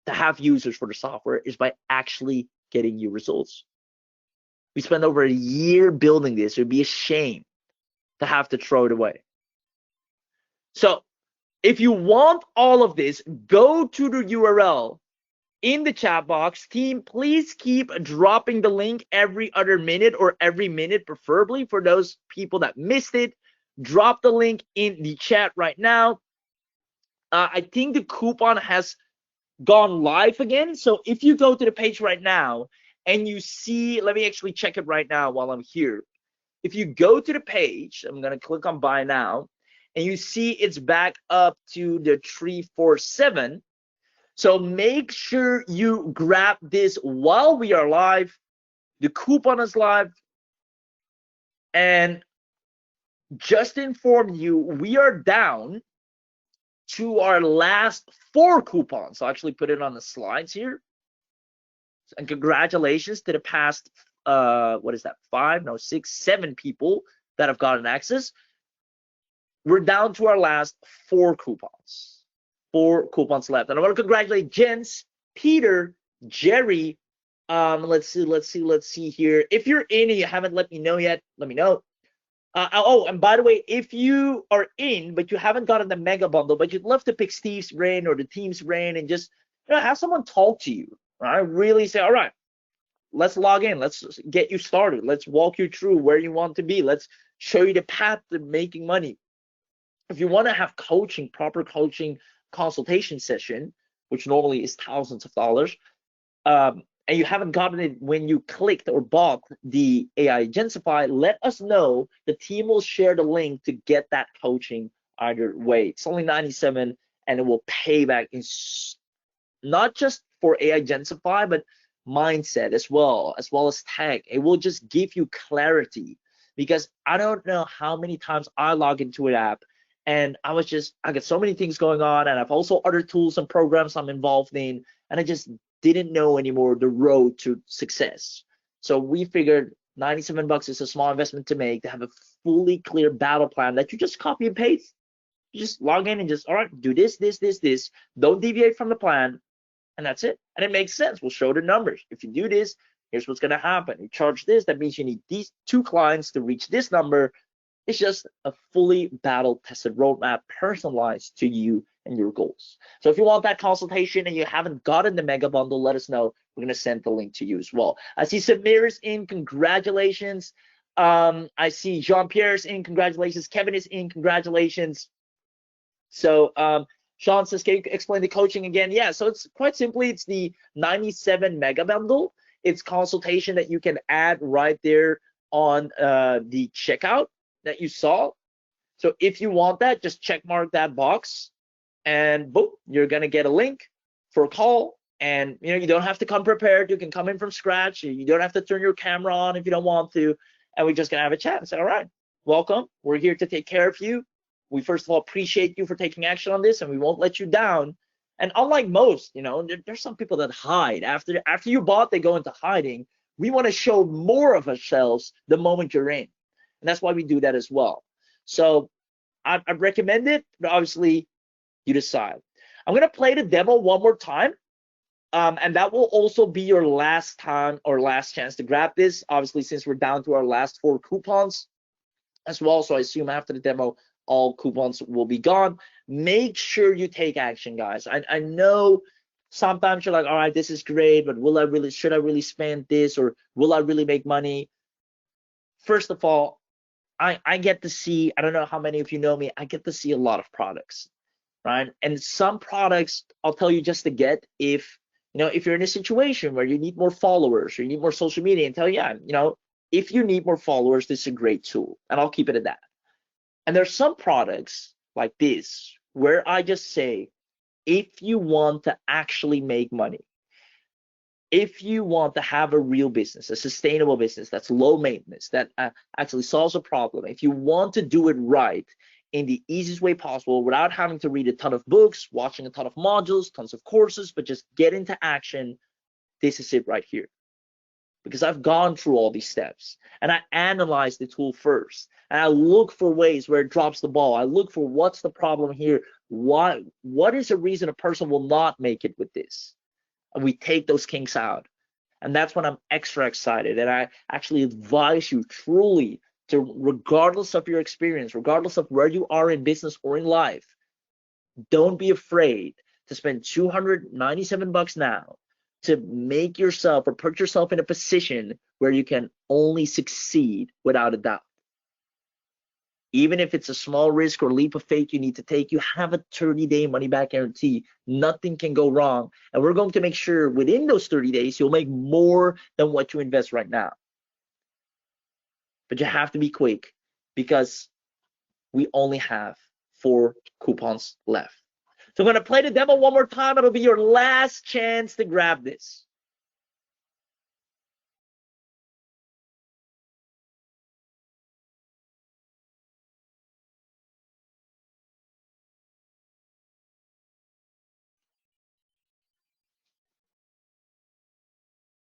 to have users for the software is by actually getting you results. We spent over a year building this. It would be a shame to have to throw it away. So if you want all of this, go to the URL in the chat box. Team, please keep dropping the link every other minute, or every minute preferably, for those people that missed it. Drop the link in the chat right now. I think the coupon has gone live again. So if you go to the page right now and you see, let me actually check it right now while I'm here. If you go to the page, I'm going to click on buy now, and you see it's back up to the 347. So make sure you grab this while we are live. The coupon is live. And just inform you, we are down to our last 4 coupons. I'll actually put it on the slides here. And congratulations to the past, what is that, 5, no, 6, 7 people that have gotten access. We're down to our last 4 coupons. 4 coupons left. And I want to congratulate Jens, Peter, Jerry. Let's see here. If you're in and you haven't let me know yet, let me know. Oh, and by the way, if you are in but you haven't gotten the mega bundle, but you'd love to pick Steve's brain or the team's brain and just have someone talk to you, right? Really say, all right, let's log in. Let's get you started. Let's walk you through where you want to be. Let's show you the path to making money. If you want to have coaching, proper coaching consultation session, which normally is thousands of dollars, and you haven't gotten it when you clicked or bought the AIGencify, let us know. The team will share the link to get that coaching either way. It's only $97, and it will pay back in not just for AIGencify, but mindset as well as tech. It will just give you clarity, because I don't know how many times I log into an app and I got so many things going on, and I've also other tools and programs I'm involved in, and I just didn't know anymore the road to success. So we figured $97 is a small investment to make, to have a fully clear battle plan that you just copy and paste. You just log in and just, all right, do this. Don't deviate from the plan, and that's it. And it makes sense. We'll show the numbers. If you do this, here's what's going to happen. You charge this. That means you need these 2 clients to reach this number. It's just a fully battle-tested roadmap, personalized to you and your goals. So if you want that consultation and you haven't gotten the mega bundle, let us know. We're going to send the link to you as well. I see Samir is in. Congratulations. I see Jean-Pierre is in. Congratulations. Kevin is in. Congratulations. So Sean says, can you explain the coaching again? Yeah, so it's quite simply, it's the 97 mega bundle. It's consultation that you can add right there on the checkout that you saw. So if you want that, just check mark that box, and boom, you're gonna get a link for a call. And you don't have to come prepared. You can come in from scratch. You don't have to turn your camera on if you don't want to. And we're just gonna have a chat and say, all right, welcome. We're here to take care of you. We first of all appreciate you for taking action on this, and we won't let you down. And unlike most, there's some people that hide. After you bought, they go into hiding. We want to show more of ourselves the moment you're in. And that's why we do that as well. So I recommend it, but obviously you decide. I'm gonna play the demo one more time. And that will also be your last time or last chance to grab this, obviously, since we're down to our last 4 coupons as well. So I assume after the demo, all coupons will be gone. Make sure you take action, guys. I know sometimes you're like, all right, this is great, but should I really spend this, or will I really make money? First of all, I get to see, I don't know how many of you know me, I get to see a lot of products, right? And some products, I'll tell you just to get, if you're in a situation where you need more followers or you need more social media, and tell you, yeah, if you need more followers, this is a great tool, and I'll keep it at that. And there's some products like this where I just say, if you want to actually make money, if you want to have a real business, a sustainable business that's low maintenance, that actually solves a problem, if you want to do it right in the easiest way possible without having to read a ton of books, watching a ton of modules, tons of courses, but just get into action, this is it right here. Because I've gone through all these steps, and I analyze the tool first, and I look for ways where it drops the ball. I look for what's the problem here. What is a reason a person will not make it with this? And we take those kinks out. And that's when I'm extra excited. And I actually advise you truly to, regardless of your experience, regardless of where you are in business or in life, don't be afraid to spend $297 now to make yourself or put yourself in a position where you can only succeed without a doubt. Even if it's a small risk or leap of faith you need to take, you have a 30-day money-back guarantee. Nothing can go wrong. And we're going to make sure within those 30 days, you'll make more than what you invest right now. But you have to be quick, because we only have 4 coupons left. So I'm going to play the demo one more time. It'll be your last chance to grab this.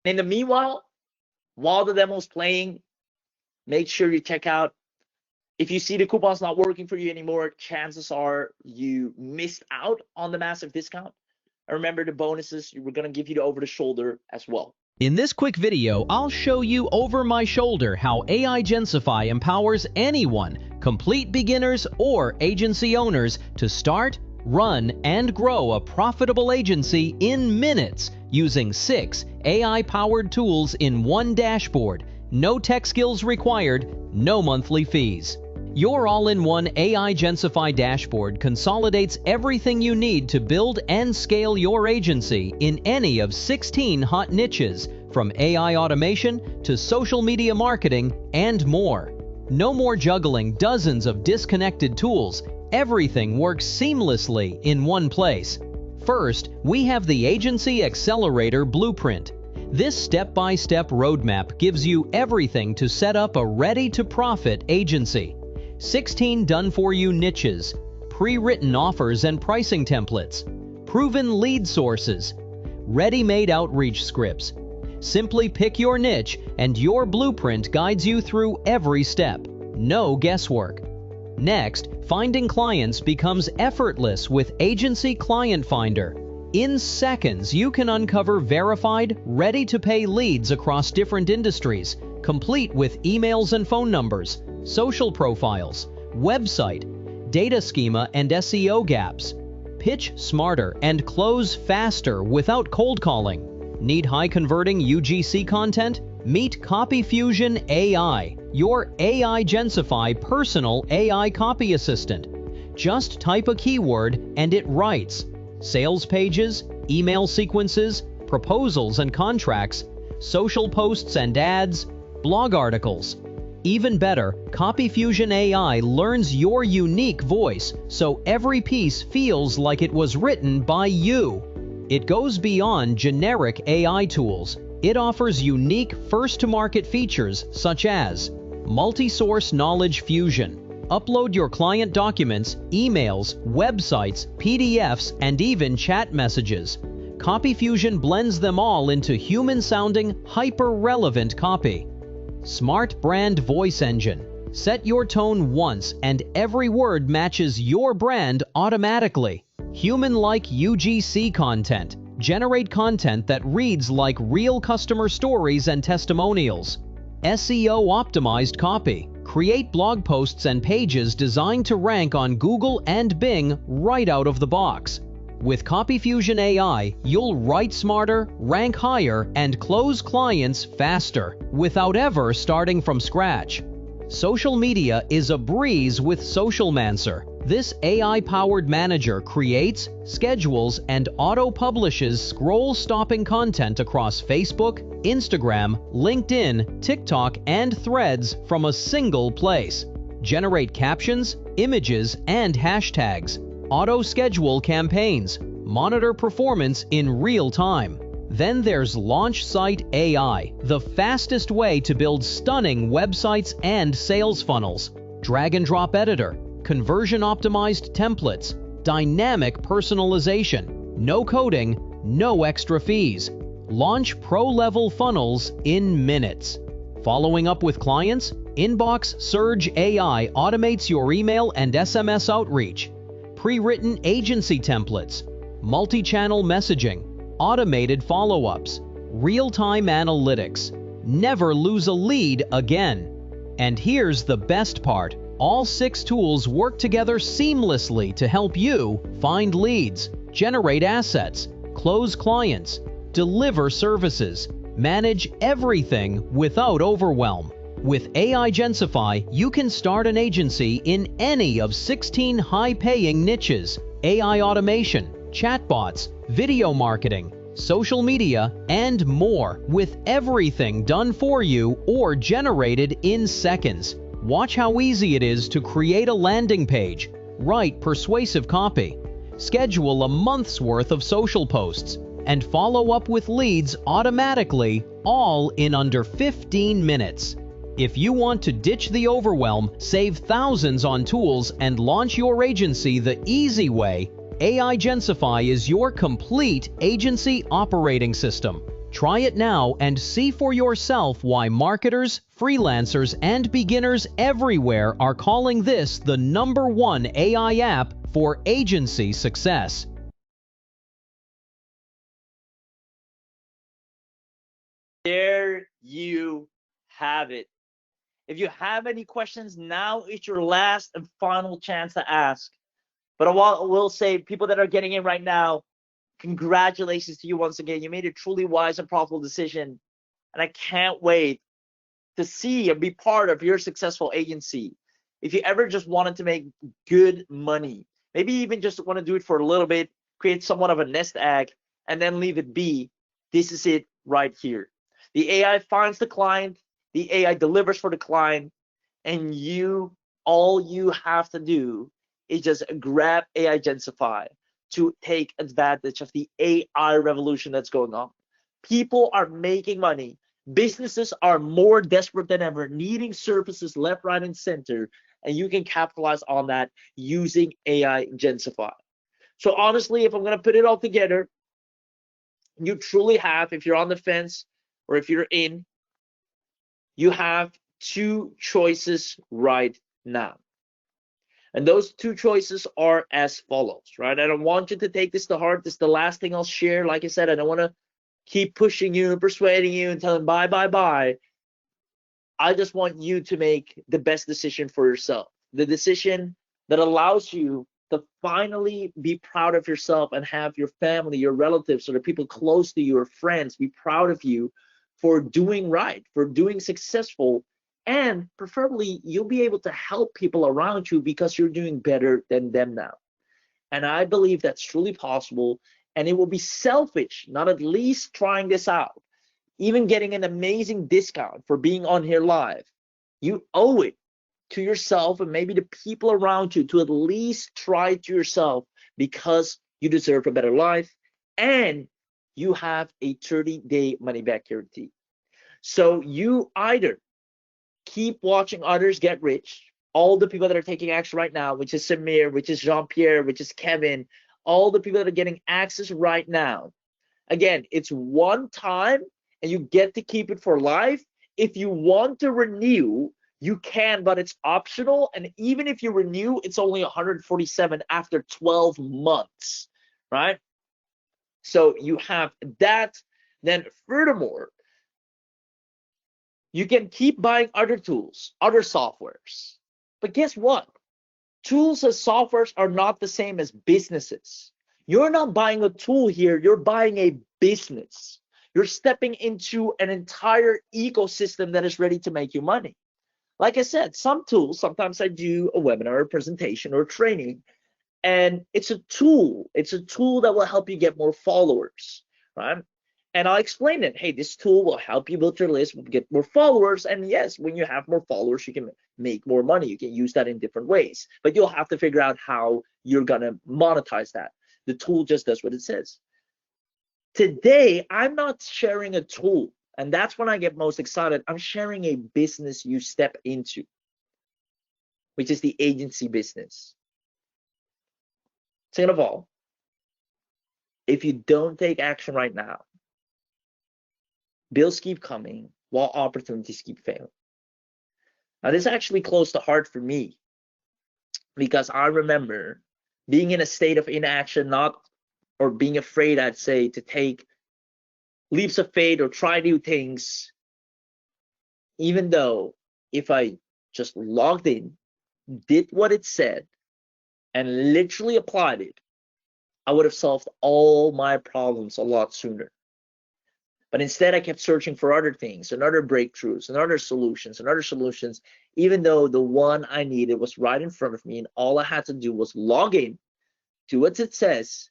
In the meanwhile, while the demo is playing, make sure you check out. If you see the coupon's not working for you anymore, chances are you missed out on the massive discount. And remember, the bonuses, we're going to give you the over the shoulder as well. In this quick video, I'll show you over my shoulder how AIGencify empowers anyone, complete beginners or agency owners, to start, run, and grow a profitable agency in minutes using 6 AI-powered tools in one dashboard. No tech skills required, no monthly fees. Your all-in-one AIGencify dashboard consolidates everything you need to build and scale your agency in any of 16 hot niches, from AI automation to social media marketing and more. No more juggling dozens of disconnected tools. Everything works seamlessly in one place. First, we have the Agency Accelerator Blueprint. This step-by-step roadmap gives you everything to set up a ready-to-profit agency. 16 done-for-you niches, pre-written offers and pricing templates, proven lead sources, ready-made outreach scripts. Simply pick your niche and your blueprint guides you through every step. No guesswork. Next, finding clients becomes effortless with Agency Client Finder. In seconds, you can uncover verified, ready-to-pay leads across different industries, complete with emails and phone numbers, social profiles, website, data schema and SEO gaps. Pitch smarter and close faster without cold calling. Need high-converting UGC content? Meet CopyFusion AI, your AIGencify personal AI copy assistant. Just type a keyword and it writes. Sales pages, email sequences, proposals and contracts, social posts and ads, blog articles. Even better, CopyFusion AI learns your unique voice, so every piece feels like it was written by you. It goes beyond generic AI tools. It offers unique first-to-market features such as multi-source knowledge fusion. Upload your client documents, emails, websites, PDFs, and even chat messages. CopyFusion blends them all into human-sounding, hyper-relevant copy. Smart Brand Voice Engine. Set your tone once and every word matches your brand automatically. Human-like UGC content. Generate content that reads like real customer stories and testimonials. SEO-optimized copy. Create blog posts and pages designed to rank on Google and Bing right out of the box. With CopyFusion AI, you'll write smarter, rank higher, and close clients faster, without ever starting from scratch. Social media is a breeze with SocialMancer. This AI-powered manager creates, schedules, and auto-publishes scroll-stopping content across Facebook, Instagram, LinkedIn, TikTok, and Threads from a single place. Generate captions, images, and hashtags. Auto-schedule campaigns. Monitor performance in real time. Then there's Launch Site AI, the fastest way to build stunning websites and sales funnels. Drag and drop editor, conversion-optimized templates, dynamic personalization, no coding, no extra fees. Launch pro-level funnels in minutes. Following up with clients, Inbox Surge AI automates your email and SMS outreach. Pre-written agency templates, multi-channel messaging, automated follow-ups, real-time analytics. Never lose a lead again. And here's the best part. All 6 tools work together seamlessly to help you find leads, generate assets, close clients, deliver services, manage everything without overwhelm. With AIGencify, you can start an agency in any of 16 high-paying niches: AI automation, chatbots, video marketing, social media, and more, with everything done for you or generated in seconds. Watch how easy it is to create a landing page, write persuasive copy, schedule a month's worth of social posts, and follow up with leads automatically, all in under 15 minutes. If you want to ditch the overwhelm, save thousands on tools, and launch your agency the easy way, AIGencify is your complete agency operating system. Try it now and see for yourself why marketers, freelancers, and beginners everywhere are calling this the #1 AI app for agency success. There you have it. If you have any questions, now is your last and final chance to ask. But I will say, people that are getting in right now, congratulations to you once again. You made a truly wise and profitable decision. And I can't wait to see and be part of your successful agency. If you ever just wanted to make good money, maybe even just want to do it for a little bit, create somewhat of a nest egg, and then leave it be, this is it right here. The AI finds the client, the AI delivers for the client, and all you have to do is just grab AIGencify to take advantage of the AI revolution that's going on. People are making money. Businesses are more desperate than ever, needing services left, right, and center, and you can capitalize on that using AIGencify. So honestly, if I'm going to put it all together, you truly have, if you're on the fence or if you're in, you have 2 choices right now. And those 2 choices are as follows, right? I don't want you to take this to heart. This is the last thing I'll share. Like I said, I don't want to keep pushing you and persuading you and telling bye, bye, bye. I just want you to make the best decision for yourself. The decision that allows you to finally be proud of yourself and have your family, your relatives, or the people close to you, or friends, be proud of you for doing right, for doing successful, And preferably, you'll be able to help people around you because you're doing better than them now. And I believe that's truly possible. And it will be selfish not at least trying this out, even getting an amazing discount for being on here live. You owe it to yourself and maybe the people around you to at least try it to yourself, because you deserve a better life and you have a 30-day money back guarantee. So you either keep watching others get rich, all the people that are taking action right now, which is Samir, which is Jean-Pierre, which is Kevin, all the people that are getting access right now. Again, it's one time and you get to keep it for life. If you want to renew, you can, but it's optional. And even if you renew, it's only 147 after 12 months, right? So you have that. Then furthermore, you can keep buying other tools, other softwares. But guess what? Tools and softwares are not the same as businesses. You're not buying a tool here, you're buying a business. You're stepping into an entire ecosystem that is ready to make you money. Like I said, some tools, sometimes I do a webinar, a presentation, or training, and it's a tool. It's a tool that will help you get more followers, right? And I'll explain it. Hey, this tool will help you build your list, get more followers. And yes, when you have more followers, you can make more money. You can use that in different ways, but you'll have to figure out how you're gonna monetize that. The tool just does what it says. Today, I'm not sharing a tool, and that's when I get most excited. I'm sharing a business you step into, which is the agency business. Second of all, if you don't take action right now, bills keep coming while opportunities keep failing. Now, this is actually close to heart for me, because I remember being in a state of inaction, or being afraid, I'd say, to take leaps of faith or try new things, even though if I just logged in, did what it said, and literally applied it, I would have solved all my problems a lot sooner. But instead, I kept searching for other things and other breakthroughs and other solutions, even though the one I needed was right in front of me, and all I had to do was log in, do what it says,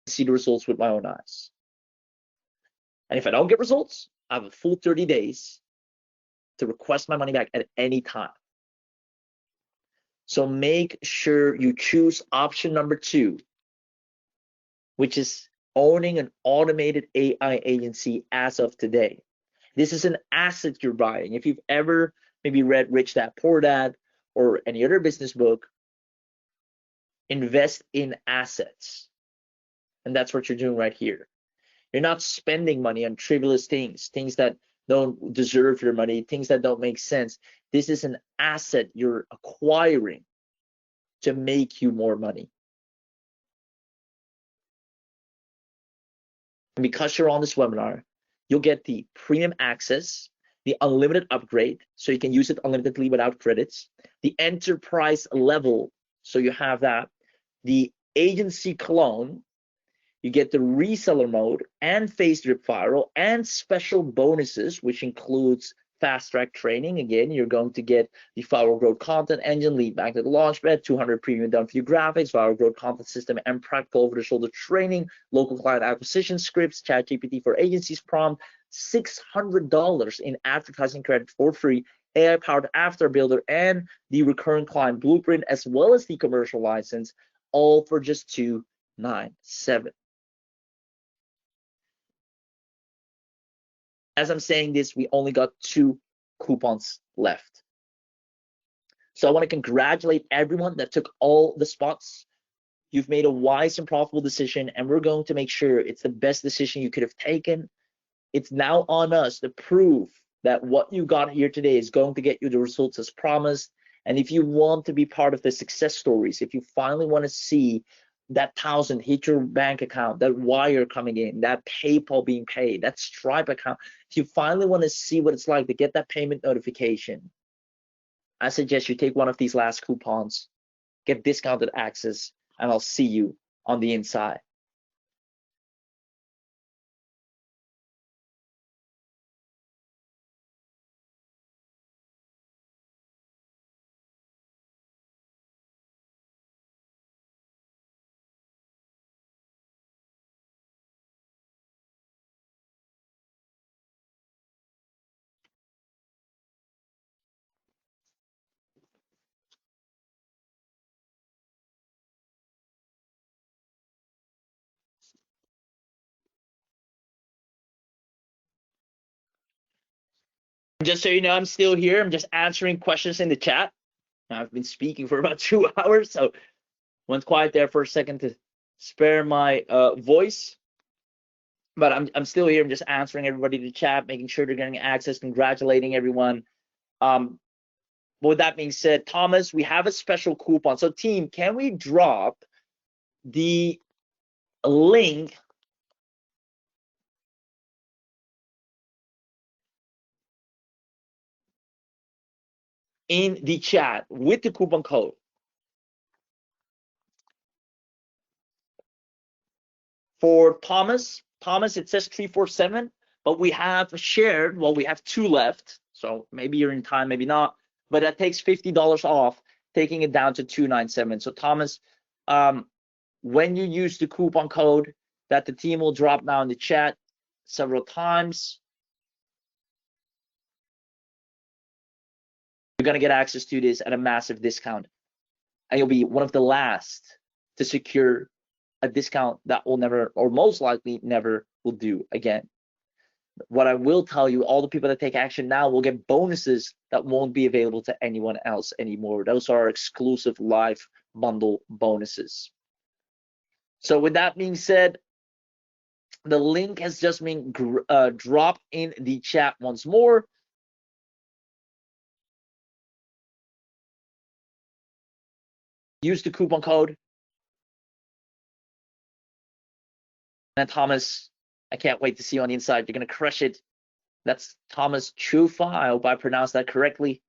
see the results with my own eyes. And if I don't get results, I have a full 30 days to request my money back at any time. So make sure you choose option number 2, which is owning an automated AI agency as of today. This is an asset you're buying. If you've ever maybe read Rich Dad Poor Dad or any other business book, invest in assets. And that's what you're doing right here. You're not spending money on trivial things, things that don't deserve your money, things that don't make sense. This is an asset you're acquiring to make you more money. And because you're on this webinar, you'll get the premium access, the unlimited upgrade, so you can use it unlimitedly without credits, the enterprise level, so you have that, the agency clone, you get the reseller mode and Facedrip viral and special bonuses, which includes fast track training. Again, you're going to get the viral growth content engine, lead magnet launchpad, 200 premium done for you graphics, viral growth content system, and practical over the shoulder training, local client acquisition scripts, ChatGPT for agencies prompt, $600 in advertising credit for free, AI powered after builder, and the recurring client blueprint, as well as the commercial license, all for just $297. As I'm saying this, we only got 2 coupons left. So I want to congratulate everyone that took all the spots. You've made a wise and profitable decision, and we're going to make sure it's the best decision you could have taken. It's now on us to prove that what you got here today is going to get you the results as promised. And if you want to be part of the success stories, if you finally want to see that 1,000 hit your bank account, that wire coming in, that PayPal being paid, that Stripe account, if you finally want to see what it's like to get that payment notification, I suggest you take one of these last coupons, get discounted access, and I'll see you on the inside. Just so you know, I'm still here. I'm just answering questions in the chat. I've been speaking for about 2 hours, so went quiet there for a second to spare my voice. But I'm still here. I'm just answering everybody in the chat, making sure they're getting access, congratulating everyone. With that being said, Thomas, we have a special coupon. So team, can we drop the link in the chat with the coupon code? For Thomas, it says 347, but we have shared, well, we have 2 left. So maybe you're in time, maybe not, but that takes $50 off, taking it down to 297. So Thomas, when you use the coupon code that the team will drop now in the chat several times, you're gonna get access to this at a massive discount. And you'll be one of the last to secure a discount that will never, or most likely never, will do again. What I will tell you, all the people that take action now will get bonuses that won't be available to anyone else anymore. Those are exclusive live bundle bonuses. So with that being said, the link has just been dropped in the chat once more. Use the coupon code. And Thomas, I can't wait to see you on the inside. You're gonna crush it. That's Thomas Chufa. I hope I pronounced that correctly.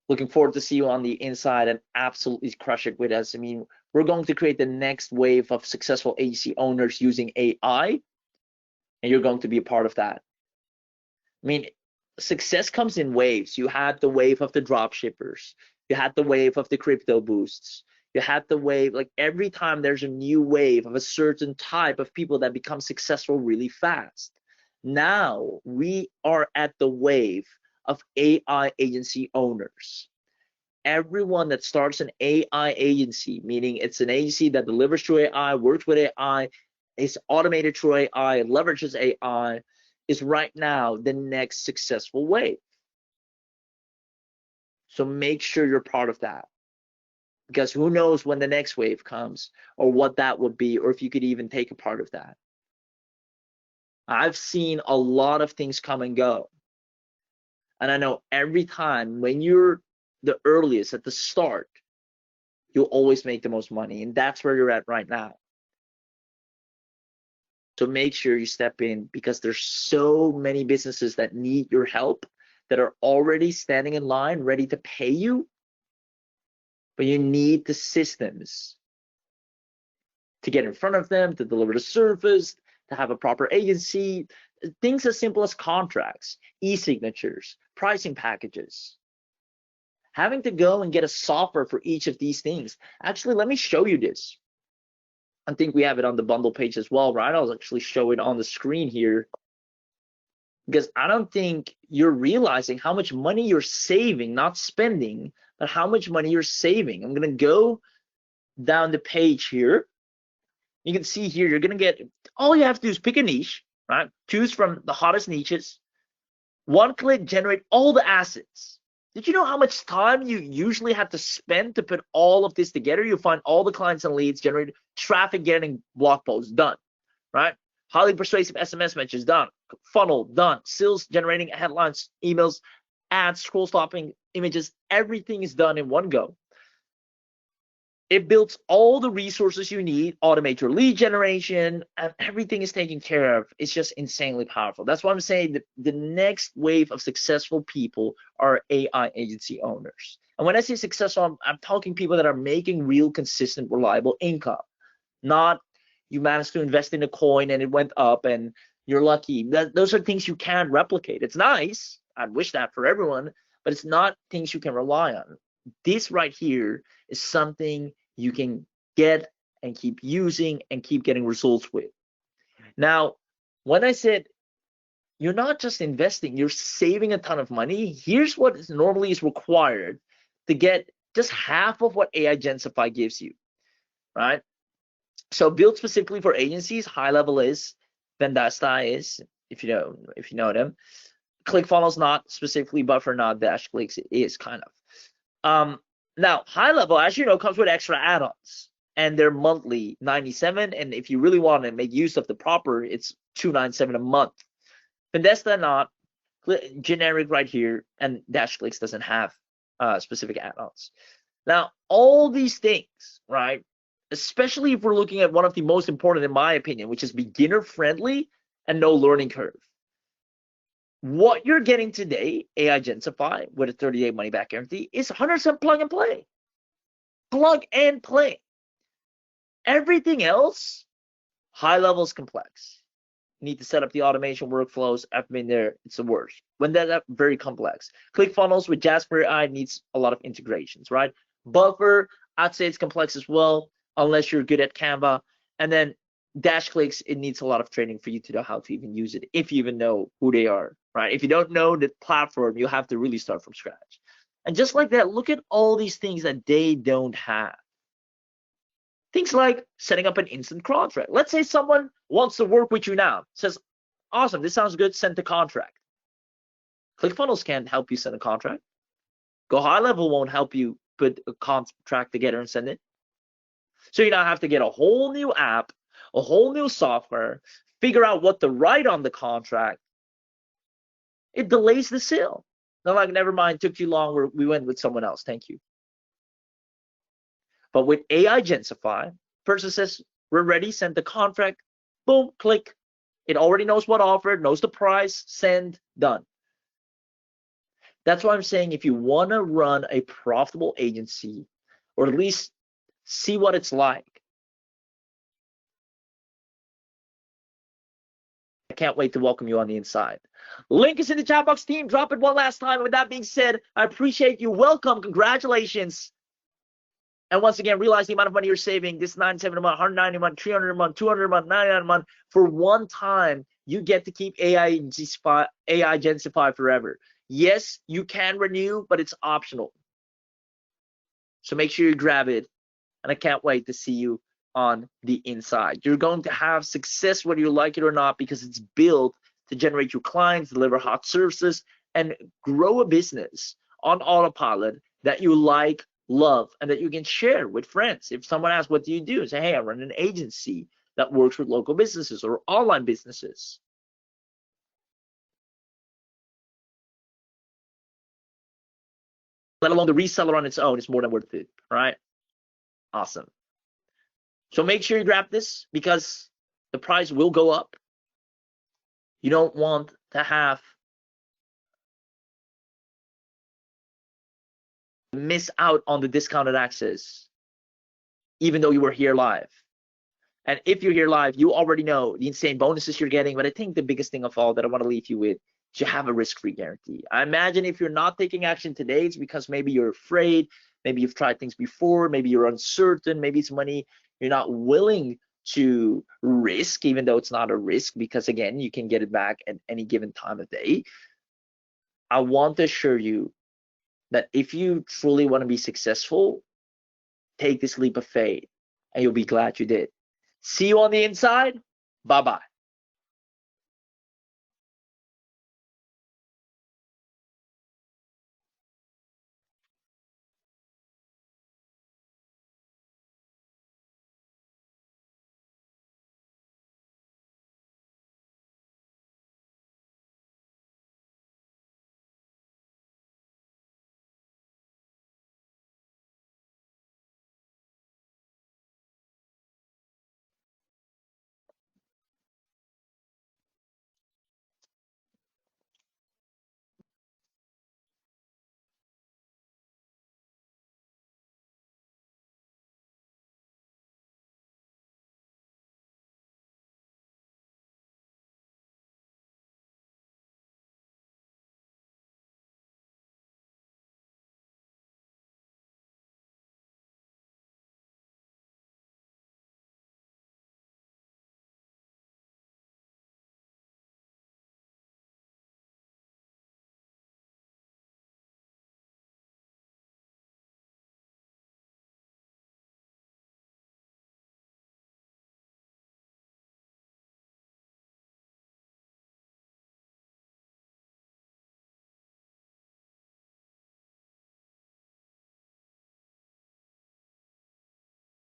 Looking forward to see you on the inside and absolutely crush it with us. I mean, we're going to create the next wave of successful agency owners using AI, and you're going to be a part of that. I mean, success comes in waves. You had the wave of the drop shippers. You had the wave of the crypto boosts. You had the wave, like every time there's a new wave of a certain type of people that become successful really fast. Now we are at the wave of AI agency owners. Everyone that starts an AI agency, meaning it's an agency that delivers through AI, works with AI, is automated through AI, leverages AI, is right now the next successful wave. So make sure you're part of that, because who knows when the next wave comes or what that would be, or if you could even take a part of that. I've seen a lot of things come and go. And I know every time when you're the earliest at the start, you'll always make the most money. And that's where you're at right now. So make sure you step in, because there's so many businesses that need your help that are already standing in line, ready to pay you. But you need the systems to get in front of them, to deliver the service, to have a proper agency, things as simple as contracts, e-signatures, pricing packages. Having to go and get a software for each of these things. Actually, let me show you this. I think we have it on the bundle page as well, right? I'll actually show it on the screen here, because I don't think you're realizing how much money you're saving, not spending, but how much money you're saving. I'm gonna go down the page here. You can see here, you're gonna get, all you have to do is pick a niche, right? Choose from the hottest niches. One click, generate all the assets. Did you know how much time you usually have to spend to put all of this together? You find all the clients and leads, generate traffic, getting blog posts done, right? Highly persuasive SMS messages done, funnel done, sales generating headlines, emails, ads, scroll stopping, images, everything is done in one go. It builds all the resources you need, automate your lead generation, and everything is taken care of. It's just insanely powerful. That's why I'm saying that the next wave of successful people are AI agency owners. And when I say successful, I'm talking people that are making real, consistent, reliable income, not you managed to invest in a coin and it went up and you're lucky. Those are things you can't replicate. It's nice. I'd wish that for everyone, but it's not things you can rely on. This right here is something you can get and keep using and keep getting results with. Now, when I said you're not just investing, you're saving a ton of money, here's what normally is required to get just half of what AIGencify gives you, right? So built specifically for agencies, high level is, Vendasta is, if you know them. ClickFunnels not specifically, Buffer not, Dash Clicks is kind of. Now, high level, as you know, comes with extra add-ons, and they're monthly, 97. And if you really want to make use of the proper, it's 297 a month. Findesta not, generic right here, and Dash Clicks doesn't have specific add-ons. Now, all these things, right, especially if we're looking at one of the most important, in my opinion, which is beginner friendly and no learning curve. What you're getting today, AIGencify with a 30-day money back guarantee, is 100% plug and play. Plug and play. Everything else, high levels complex. You need to set up the automation workflows. I've been there, it's the worst. When that's very complex. ClickFunnels with Jasper AI needs a lot of integrations, right? Buffer, I'd say it's complex as well, unless you're good at Canva. And then Dash Clicks, it needs a lot of training for you to know how to even use it, if you even know who they are, right? If you don't know the platform, you have to really start from scratch. And just like that, look at all these things that they don't have. Things like setting up an instant contract. Let's say someone wants to work with you now, says, awesome, this sounds good, send the contract. ClickFunnels can't help you send a contract. Go High Level won't help you put a contract together and send it. So you now have to get a whole new app, a whole new software, figure out what to write on the contract. It delays the sale. They're like, never mind, took too long, we went with someone else, thank you. But with AIGencify, person says, we're ready, send the contract, boom, click. It already knows what offer, knows the price, send, done. That's why I'm saying if you want to run a profitable agency, or at least see what it's like, I can't wait to welcome you on the inside. Link is in the chat box, team. Drop it one last time. And with that being said, I appreciate you. Welcome. Congratulations. And once again, realize the amount of money you're saving. This $97 a month, $190 a month, $300 a month, $200 a month, $99 a month. For one time, you get to keep AIGencify forever. Yes, you can renew, but it's optional. So make sure you grab it. And I can't wait to see you on the inside. You're going to have success whether you like it or not, because it's built to generate your clients, deliver hot services, and grow a business on autopilot that you like, love, and that you can share with friends. If someone asks, what do you do? Say, hey, I run an agency that works with local businesses or online businesses. Let alone the reseller on its own is more than worth it, right? Awesome. So make sure you grab this, because the price will go up. You don't want to have miss out on the discounted access, even though you were here live. And if you're here live, you already know the insane bonuses you're getting. But I think the biggest thing of all that I want to leave you with is you have a risk-free guarantee. I imagine if you're not taking action today, it's because maybe you're afraid, maybe you've tried things before, maybe you're uncertain, maybe it's money you're not willing to risk, even though it's not a risk, because again, you can get it back at any given time of day. I want to assure you that if you truly want to be successful, take this leap of faith and you'll be glad you did. See you on the inside. Bye-bye.